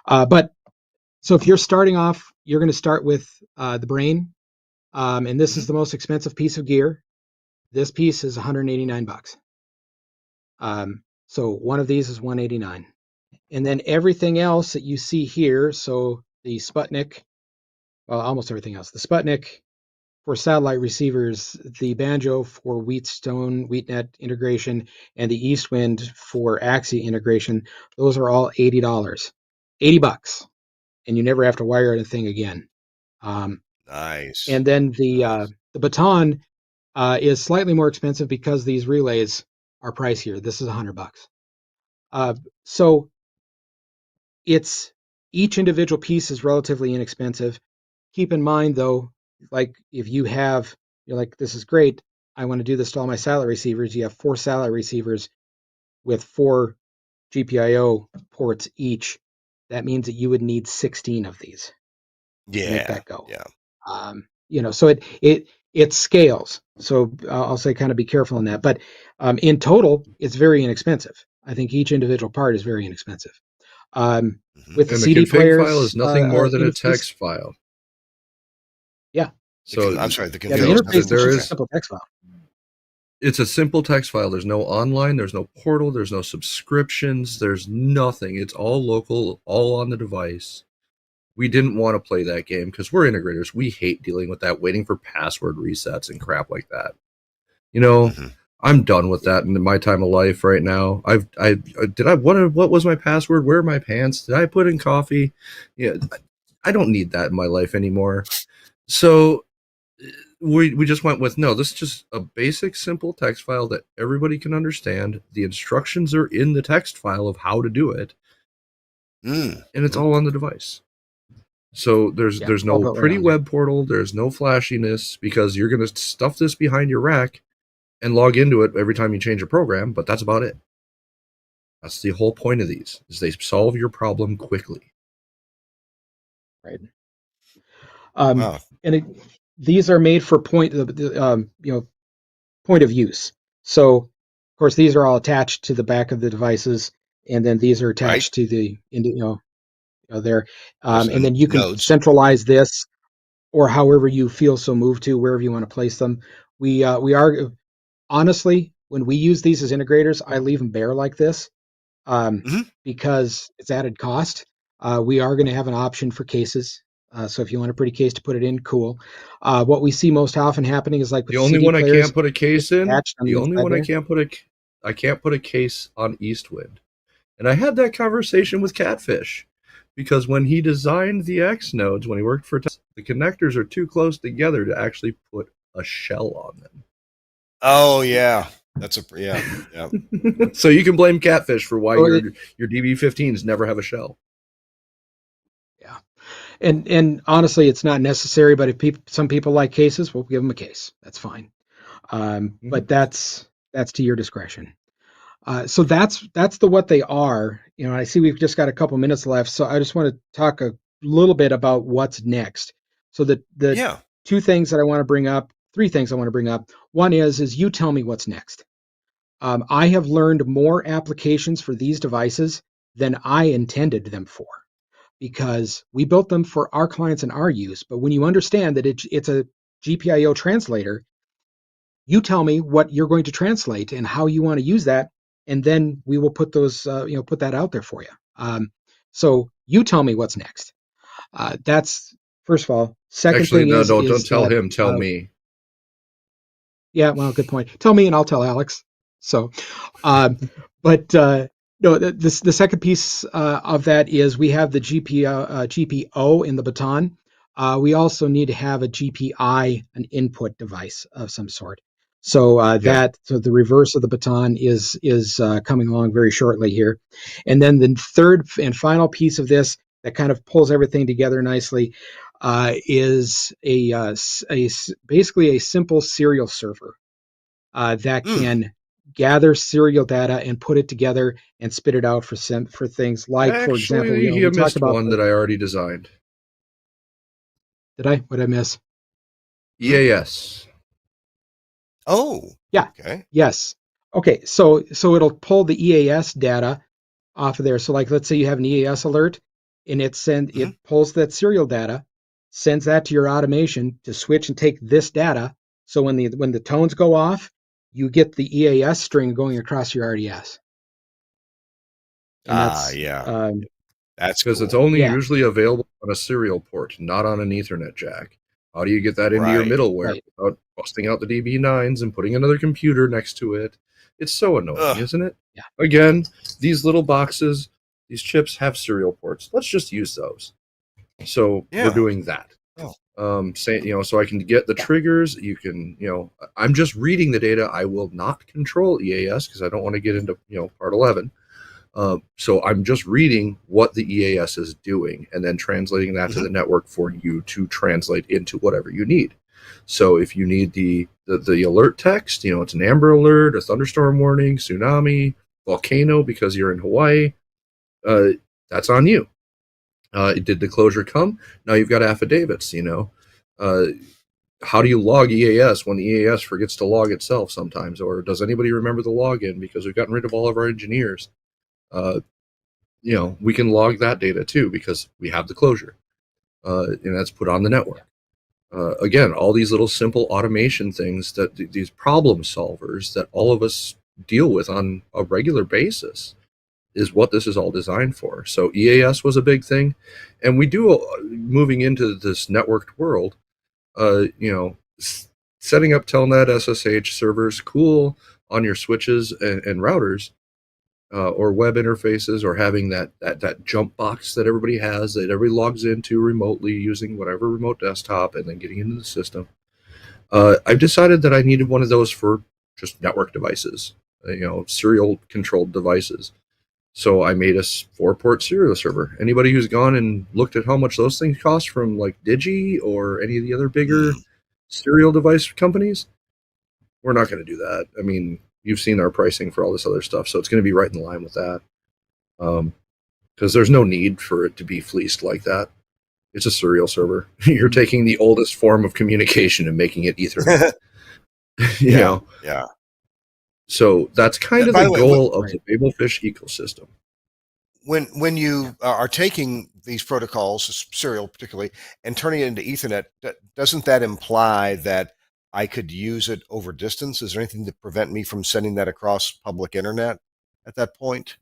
So if you're starting off, you're going to start with the brain. And this is the most expensive piece of gear. This piece is $189. So one of these is $189. And then everything else that you see here, so the Sputnik, well, almost everything else. The Sputnik for satellite receivers, the Banjo for WheatNet integration, and the Eastwind for Axia integration, those are all $80. $80. And you never have to wire anything again. Nice. And then the baton is slightly more expensive because these relays are pricier. This is $100. So it's each individual piece is relatively inexpensive. Keep in mind, though, like if you're like, this is great, I want to do this to all my satellite receivers. You have 4 satellite receivers with 4 GPIO ports each. That means that you would need 16 of these to make that go. Yeah. So it scales. So I'll say kind of be careful in that. But in total, it's very inexpensive. I think each individual part is very inexpensive. With the And the CD config file is players, nothing more than a interface, text file. yeah. So I'm sorry, the Yeah, the config interface is there just a is simple text file. it's a simple text file. There's no online, there's no portal, there's no subscriptions, there's nothing. It's all local, all on the device. We didn't want to play that game because we're integrators. We hate dealing with that, waiting for password resets and crap like that. I'm done with that in my time of life right now. What was my password? Where are my pants? Did I put in coffee? Yeah, I don't need that in my life anymore. So we just went with, no, this is just a basic, simple text file that everybody can understand. The instructions are in the text file of how to do it, and it's all on the device. So there's no pretty web portal, there's no flashiness, because you're going to stuff this behind your rack and log into it every time you change a program, but that's about it. That's the whole point of these, is they solve your problem quickly. Right. Wow. And these are made for point of use. So, of course, these are all attached to the back of the devices, and then these are attached to the there, and then you can nodes. centralize this, or however you feel so moved to, wherever you want to place them. We are honestly, when we use these as integrators, I leave them bare like this, because it's added cost. We are going to have an option for cases. So if you want a pretty case to put it in, cool. What we see most often happening is like with The only CD one I players, can't put a case in, the only one I can't put a case on Eastwind. And I had that conversation with Catfish, because when he designed the X nodes, when he worked for Tesla, the connectors are too close together to actually put a shell on them. Oh yeah, yeah. So you can blame Catfish for why your DB15s never have a shell. Yeah, and honestly, it's not necessary. But if some people like cases, we'll give them a case. That's fine. But that's to your discretion. So that's what they are. I see we've just got a couple minutes left, so I just want to talk a little bit about what's next. So the 2 things that I want to bring up, 3 things I want to bring up. One is you tell me what's next. I have learned more applications for these devices than I intended them for, because we built them for our clients and our use. But when you understand that it's a GPIO translator, you tell me what you're going to translate and how you want to use that, and then we will put those, put that out there for you. So you tell me what's next. That's first of all. Second Actually, thing no, is don't tell that, him. Tell me. Yeah, well, good point. Tell me, and I'll tell Alex. So, but no, the second piece of that is we have the GPO in the baton. We also need to have a GPI, an input device of some sort. So so the reverse of the baton is coming along very shortly here. And then the third and final piece of this that kind of pulls everything together nicely is basically a simple serial server that can gather serial data and put it together and spit it out for things like, Actually, for example, you we talked missed about one that I already designed. Did I? What did I miss? EAS. Oh, yeah. Okay. Yes. Okay. So it'll pull the EAS data off of there. So like, let's say you have an EAS alert, and it pulls that serial data, sends that to your automation to switch and take this data. So when the tones go off, you get the EAS string going across your RDS. And that's that's because it's only usually available on a serial port, not on an Ethernet jack. How do you get that into your middleware without busting out the DB9s and putting another computer next to it? It's so annoying, isn't it? Yeah. Again, these little boxes, these chips have serial ports. Let's just use those. So we're doing that. So I can get the triggers. You can, I'm just reading the data. I will not control EAS because I don't want to get into, part 11. So I'm just reading what the EAS is doing and then translating that to the network for you to translate into whatever you need. So if you need the alert text, it's an Amber Alert, a thunderstorm warning, tsunami, volcano because you're in Hawaii, that's on you. Did the closure come? Now you've got affidavits, how do you log EAS when the EAS forgets to log itself sometimes? Or does anybody remember the login because we've gotten rid of all of our engineers? We can log that data too because we have the closure. And that's put on the network. Again, all these little simple automation things that these problem solvers that all of us deal with on a regular basis is what this is all designed for. So EAS was a big thing. And we do, moving into this networked world, setting up Telnet SSH servers, cool, on your switches and routers, or web interfaces, or having that jump box that everybody has, that everybody logs into remotely using whatever remote desktop and then getting into the system. I've decided that I needed one of those for just network devices, serial controlled devices. So I made a 4-port serial server. Anybody who's gone and looked at how much those things cost from like Digi or any of the other bigger serial device companies, we're not going to do that. I mean, you've seen our pricing for all this other stuff, so it's going to be right in line with that. Because there's no need for it to be fleeced like that. It's a serial server. You're taking the oldest form of communication and making it Ethernet. Yeah. So that's kind of the goal of the Babelfish ecosystem. When you are taking these protocols, serial particularly, and turning it into Ethernet, doesn't that imply that I could use it over distance? Is there anything to prevent me from sending that across public internet at that point?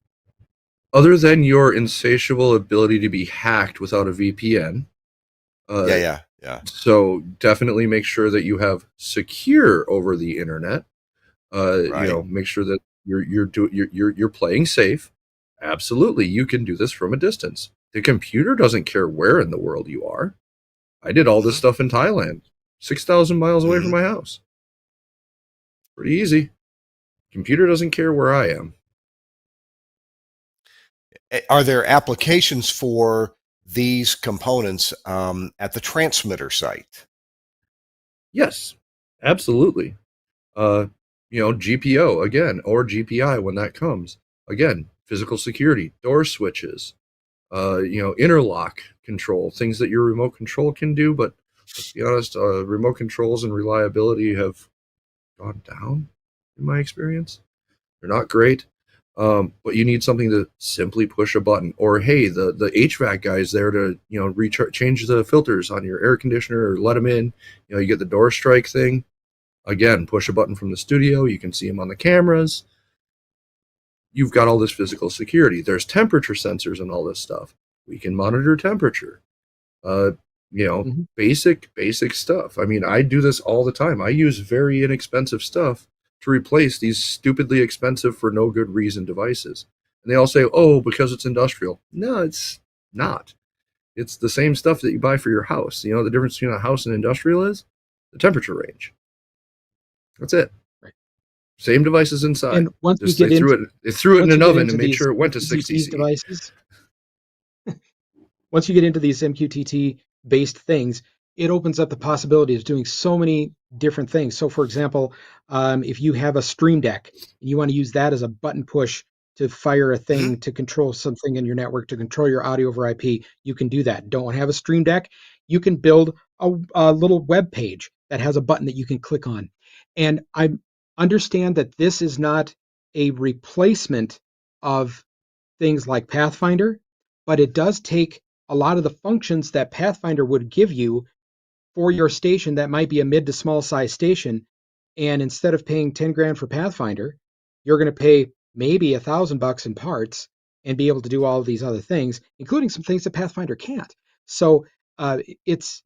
Other than your insatiable ability to be hacked without a VPN. Yeah. So definitely make sure that you have secure over the internet. Make sure that you're playing safe. Absolutely, you can do this from a distance. The computer doesn't care where in the world you are. I did all this stuff in Thailand, 6,000 miles away from my house. Pretty easy. Computer doesn't care where I am. Are there applications for these components at the transmitter site? Yes, absolutely. GPO again, or GPI when that comes. Again, physical security, door switches, interlock control, things that your remote control can do. But let's be honest, remote controls and reliability have gone down in my experience. They're not great. But you need something to simply push a button. Or hey, the HVAC guy's there to change the filters on your air conditioner or let them in. You get the door strike thing. Again, push a button from the studio. You can see them on the cameras. You've got all this physical security. There's temperature sensors and all this stuff. We can monitor temperature. Basic stuff. I mean, I do this all the time. I use very inexpensive stuff to replace these stupidly expensive for no good reason devices. And they all say, oh, because it's industrial. No, it's not. It's the same stuff that you buy for your house. The difference between a house and industrial is the temperature range. That's it. Right. Same devices inside. And once they threw it in an oven and made sure it went to 60 devices. Once you get into these MQTT based things, it opens up the possibility of doing so many different things. So, for example, if you have a Stream Deck and you want to use that as a button push to fire a thing to control something in your network, to control your audio over IP, you can do that. Don't have a Stream Deck? You can build a little web page that has a button that you can click on. And I understand that this is not a replacement of things like Pathfinder, but it does take a lot of the functions that Pathfinder would give you for your station that might be a mid to small size station. And instead of paying 10 grand for Pathfinder, you're going to pay maybe $1,000 in parts and be able to do all of these other things, including some things that Pathfinder can't. So it's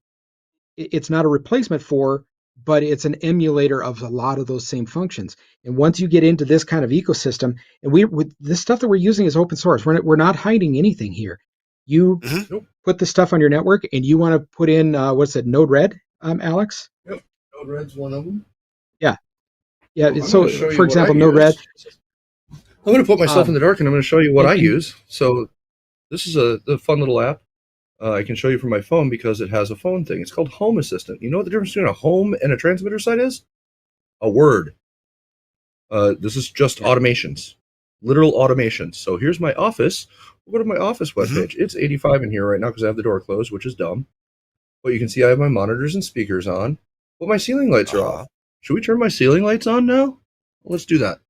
not a replacement for, but it's an emulator of a lot of those same functions. And once you get into this kind of ecosystem, and with this stuff that we're using is open source, we're not hiding anything here. You put the stuff on your network, and you want to put in Node-RED, Alex? Yep, Node-RED's one of them. Yeah. So, for example, Node-RED. I'm going to put myself in the dark, and I'm going to show you what I use. So, this is a fun little app. I can show you from my phone because it has a phone thing. It's called Home Assistant. You know what the difference between a home and a transmitter site is? A word. This is just automations, literal automations. So here's my office. We'll go to my office webpage. It's 85 in here right now because I have the door closed, which is dumb. But you can see I have my monitors and speakers on, but my ceiling lights are off. Should we turn my ceiling lights on now? Let's do that.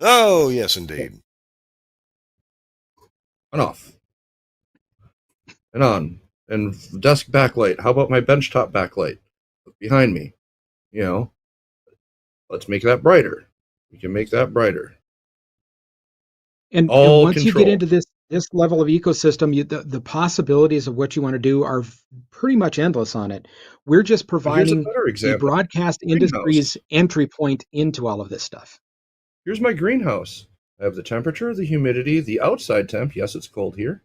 Oh, yes, indeed. And off. And on. And desk backlight. How about my benchtop backlight? Look behind me. You know, let's make that brighter. We can make that brighter. And once you get into this level of ecosystem, the possibilities of what you want to do are pretty much endless on it. We're just providing the broadcast industry's entry point into all of this stuff. Here's my greenhouse. I have the temperature, the humidity, the outside temp. Yes, it's cold here.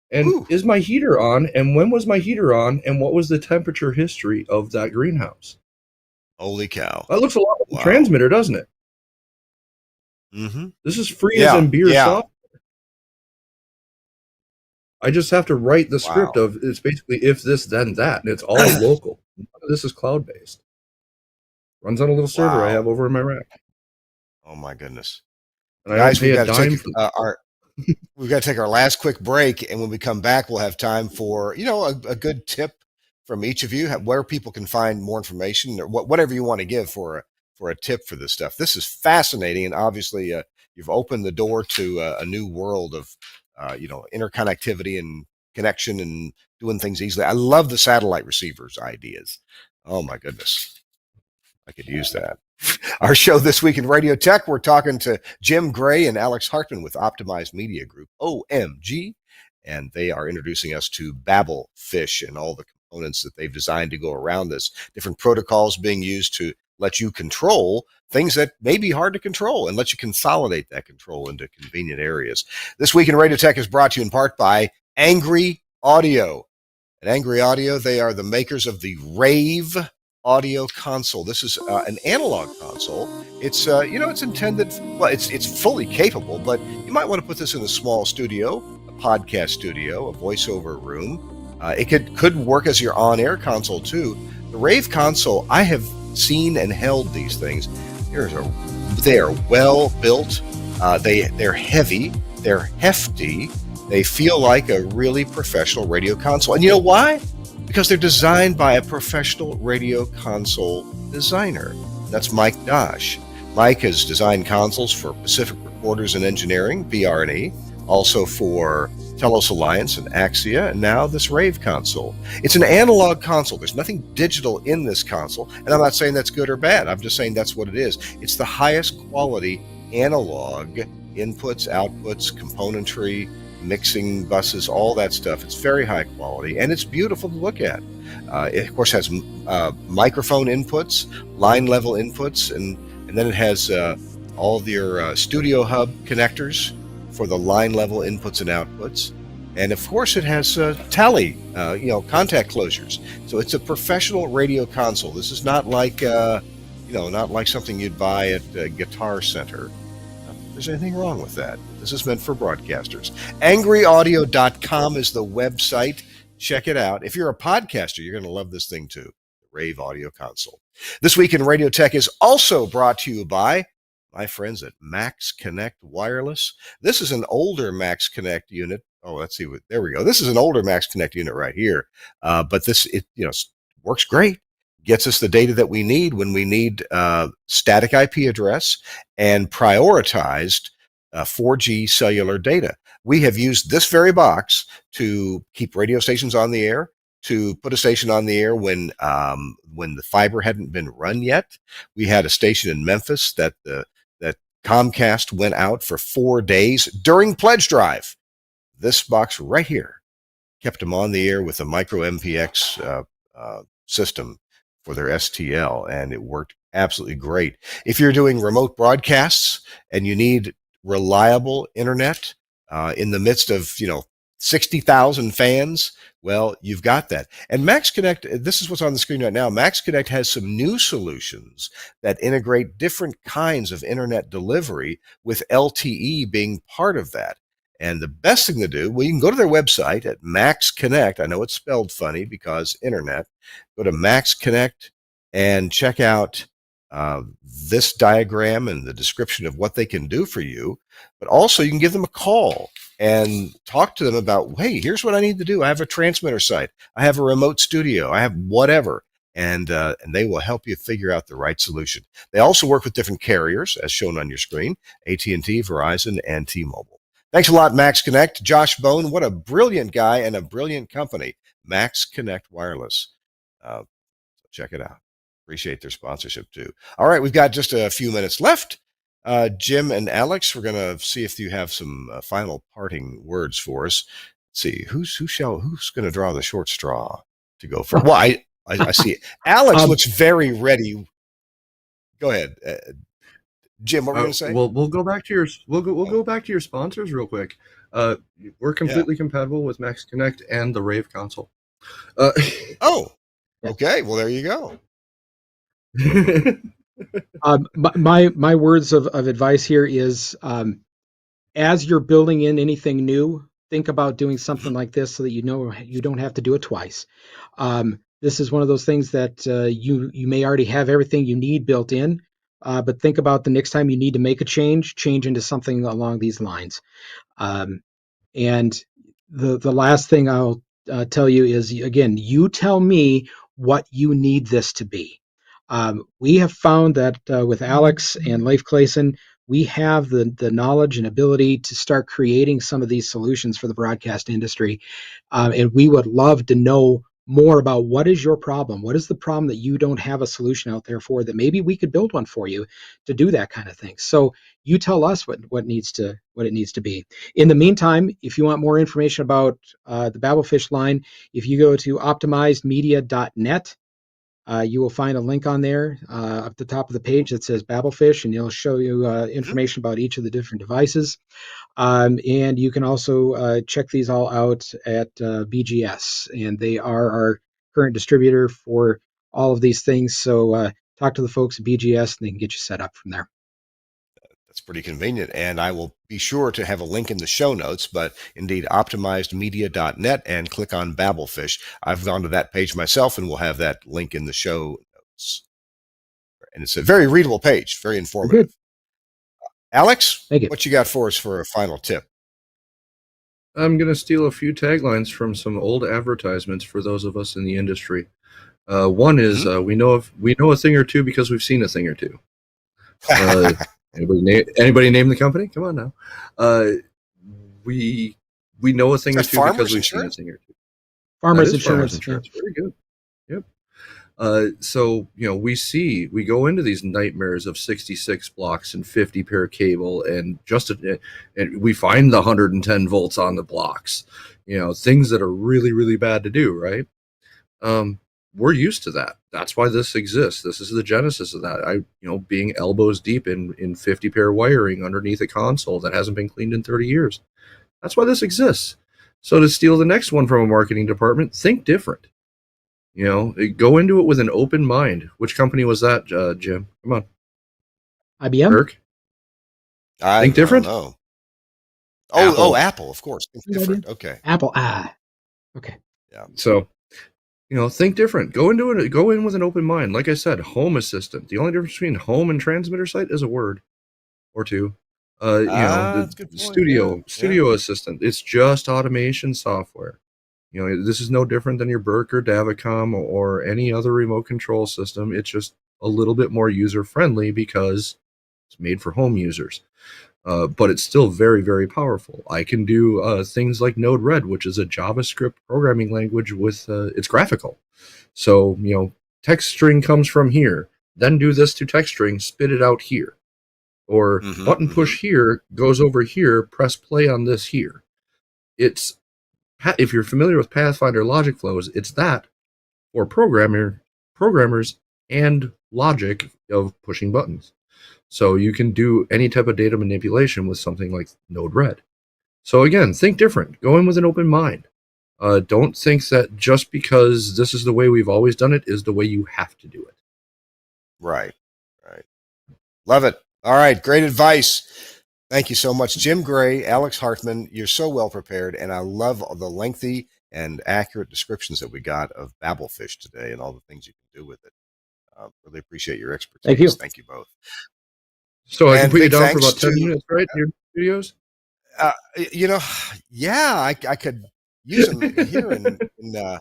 And is my heater on? And when was my heater on? And what was the temperature history of that greenhouse? Holy cow. That looks a lot like a transmitter, doesn't it? Mm-hmm. This is free as in beer software. I just have to write the script of, it's basically if this, then that. And it's all local. This is cloud-based. Runs on a little server I have over in my rack. Oh, my goodness. And guys, we've got to take our last quick break, and when we come back, we'll have time for a good tip from each of you, where people can find more information, or whatever you want to give for a tip for this stuff. This is fascinating, and obviously, you've opened the door to a new world of interconnectivity and connection and doing things easily. I love the satellite receivers ideas. Oh my goodness, I could use that. Our show this week in Radio Tech, we're talking to Jim Gray and Alex Hartman with Optimized Media Group, OMG, and they are introducing us to Babel Fish and all the components that they've designed to go around this, different protocols being used to let you control things that may be hard to control and let you consolidate that control into convenient areas. This week in Radio Tech is brought to you in part by Angry Audio. At Angry Audio, they are the makers of the Rave audio console. This is an analog console. It's it's intended, it's fully capable, but you might want to put this in a small studio, a podcast studio, a voiceover room. It could work as your on-air console too. The Rave console, I have seen and held these things. They are well built. They're heavy. They're hefty. They feel like a really professional radio console. And you know why? Because they're designed by a professional radio console designer. That's Mike Dosh. Mike has designed consoles for Pacific Recorders and Engineering, PR&E, also for Telos Alliance and Axia, and now this Rave console. It's an analog console. There's nothing digital in this console, and I'm not saying that's good or bad. I'm just saying that's what it is. It's the highest quality analog inputs, outputs, componentry, mixing buses, all that stuff. It's very high quality, and it's beautiful to look at. It, of course, has microphone inputs, line level inputs, and then it has all of your Studio Hub connectors for the line level inputs and outputs. And of course, it has tally, contact closures. So it's a professional radio console. This is not like, not like something you'd buy at Guitar Center. There's anything wrong with that. This is meant for broadcasters. AngryAudio.com is the website. Check it out. If you're a podcaster, you're going to love this thing too, the Rave Audio Console. This Week in Radio Tech is also brought to you by my friends at Max Connect Wireless. This is an older Max Connect unit. Oh, let's see. There we go. This is an older Max Connect unit right here. But this, works great. Gets us the data that we need when we need static IP address and prioritized 4G cellular data. We have used this very box to keep radio stations on the air, to put a station on the air when the fiber hadn't been run yet. We had a station in Memphis that Comcast went out for 4 days during pledge drive. This box right here kept them on the air with a micro MPX system for their STL, and it worked absolutely great. If you're doing remote broadcasts and you need reliable internet in the midst of 60,000 fans, well, you've got that. And Max Connect, this is what's on the screen right now. Max Connect has some new solutions that integrate different kinds of internet delivery, with LTE being part of that. And the best thing to do, well, you can go to their website at Max Connect. I know it's spelled funny because internet. Go to Max Connect and check out this diagram and the description of what they can do for you. But also, you can give them a call and talk to them about, hey, here's what I need to do. I have a transmitter site. I have a remote studio. I have whatever. And they will help you figure out the right solution. They also work with different carriers, as shown on your screen, AT&T, Verizon, and T-Mobile. Thanks a lot, Max Connect. Josh Bone, what a brilliant guy and a brilliant company, Max Connect Wireless. Check it out. Appreciate their sponsorship, too. All right, we've got just a few minutes left. Jim and Alex, we're going to see if you have some final parting words for us. Let's see, who's going to draw the short straw to go first? Well, I see it. Alex looks very ready. Go ahead. Jim, what were you going to say? We'll go back to your go back to your sponsors real quick. We're completely compatible with Max Connect and the Rave console. Oh, okay. Well, there you go. My words of advice here is, as you're building in anything new, think about doing something like this so that you don't have to do it twice. This is one of those things that you may already have everything you need built in, but think about the next time you need to make a change into something along these lines. And the last thing I'll tell you is, again, you tell me what you need this to be. We have found that with Alex and Leif Clayson, we have the knowledge and ability to start creating some of these solutions for the broadcast industry. And we would love to know more about what is your problem. What is the problem that you don't have a solution out there for, that maybe we could build one for you to do that kind of thing. So you tell us what it needs to be. In the meantime, if you want more information about the Babelfish line, if you go to optimizedmedia.net, you will find a link on there at the top of the page that says Babelfish, and it'll show you information about each of the different devices. And you can also check these all out at BGS, and they are our current distributor for all of these things. So talk to the folks at BGS, and they can get you set up from there. That's pretty convenient, and I will be sure to have a link in the show notes, but indeed, optimizedmedia.net, and click on Babelfish. I've gone to that page myself, and we'll have that link in the show notes. And it's a very readable page, very informative. Good. Alex, Thank you. What you got for us for a final tip? I'm going to steal a few taglines from some old advertisements for those of us in the industry. One is we know a thing or two because we've seen a thing or two. Anybody name the company? Come on now. We know a thing or two because we've seen a thing or two. Farmers Insurance. Very good. Yep. So we go into these nightmares of 66 blocks and 50 pair cable, and and we find the 110 volts on the blocks. Things that are really, really bad to do, right? We're used to that. That's why this exists. This is the genesis of that. Being elbows deep in 50 pair wiring underneath a console that hasn't been cleaned in 30 years. That's why this exists. So to steal the next one from a marketing department, think different. Go into it with an open mind. Which company was that, Jim? Come on. IBM? Kirk? Think different? Oh, Apple, of course. Think different. Okay. Apple. Okay. Yeah. So, think different. Go in with an open mind. Like I said, Home Assistant. The only difference between home and transmitter site is a word or two. Studio Assistant. It's just automation software. This is no different than your Burke or Davicom or any other remote control system. It's just a little bit more user-friendly because it's made for home users. But it's still very, very powerful. I can do things like Node-RED, which is a JavaScript programming language with it's graphical. So, text string comes from here. Then do this to text string, spit it out here. Or button push here, goes over here, press play on this here. If you're familiar with Pathfinder logic flows, it's that for programmers and logic of pushing buttons. So you can do any type of data manipulation with something like Node-RED. So again, think different. Go in with an open mind. Don't think that just because this is the way we've always done it is the way you have to do it. Right. Love it. All right. Great advice. Thank you so much, Jim Gray, Alex Hartman. You're so well prepared, and I love the lengthy and accurate descriptions that we got of Babelfish today and all the things you can do with it. Really appreciate your expertise. Thank you. Thank you both. So I can put you down for thanks about 10 minutes, right? In your videos? Yeah, I could use them here.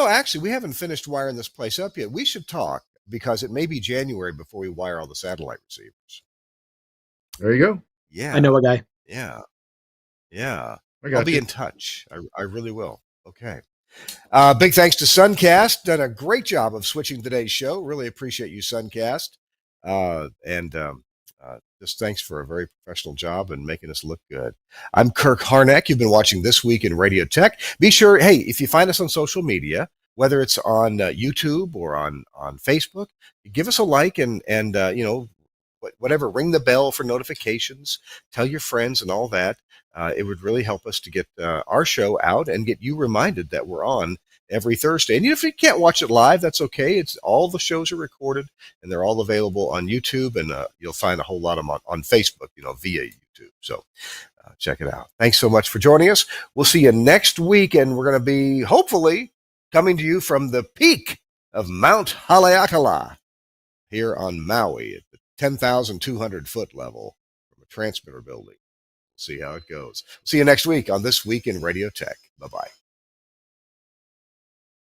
Actually, we haven't finished wiring this place up yet. We should talk because it may be January before we wire all the satellite receivers. There you go. Yeah. I know a guy. Yeah. Yeah. I'll be in touch. I really will. Okay. Big thanks to Suncast. Done a great job of switching today's show. Really appreciate you, Suncast. Just thanks for a very professional job and making us look good. I'm Kirk Harnack. You've been watching This Week in Radio Tech. Be sure, hey, if you find us on social media, whether it's on YouTube or on Facebook, give us a like and whatever, ring the bell for notifications, tell your friends and all that. It would really help us to get our show out and get you reminded that we're on every Thursday. And if you can't watch it live, that's okay. It's all the shows are recorded and they're all available on YouTube, and you'll find a whole lot of them on Facebook, via YouTube. So check it out. Thanks so much for joining us. We'll see you next week, and we're going to be hopefully coming to you from the peak of Mount Haleakala here on Maui at the 10,200 foot level from a transmitter building. We'll see how it goes. See you next week on This Week in Radio Tech. Bye-bye.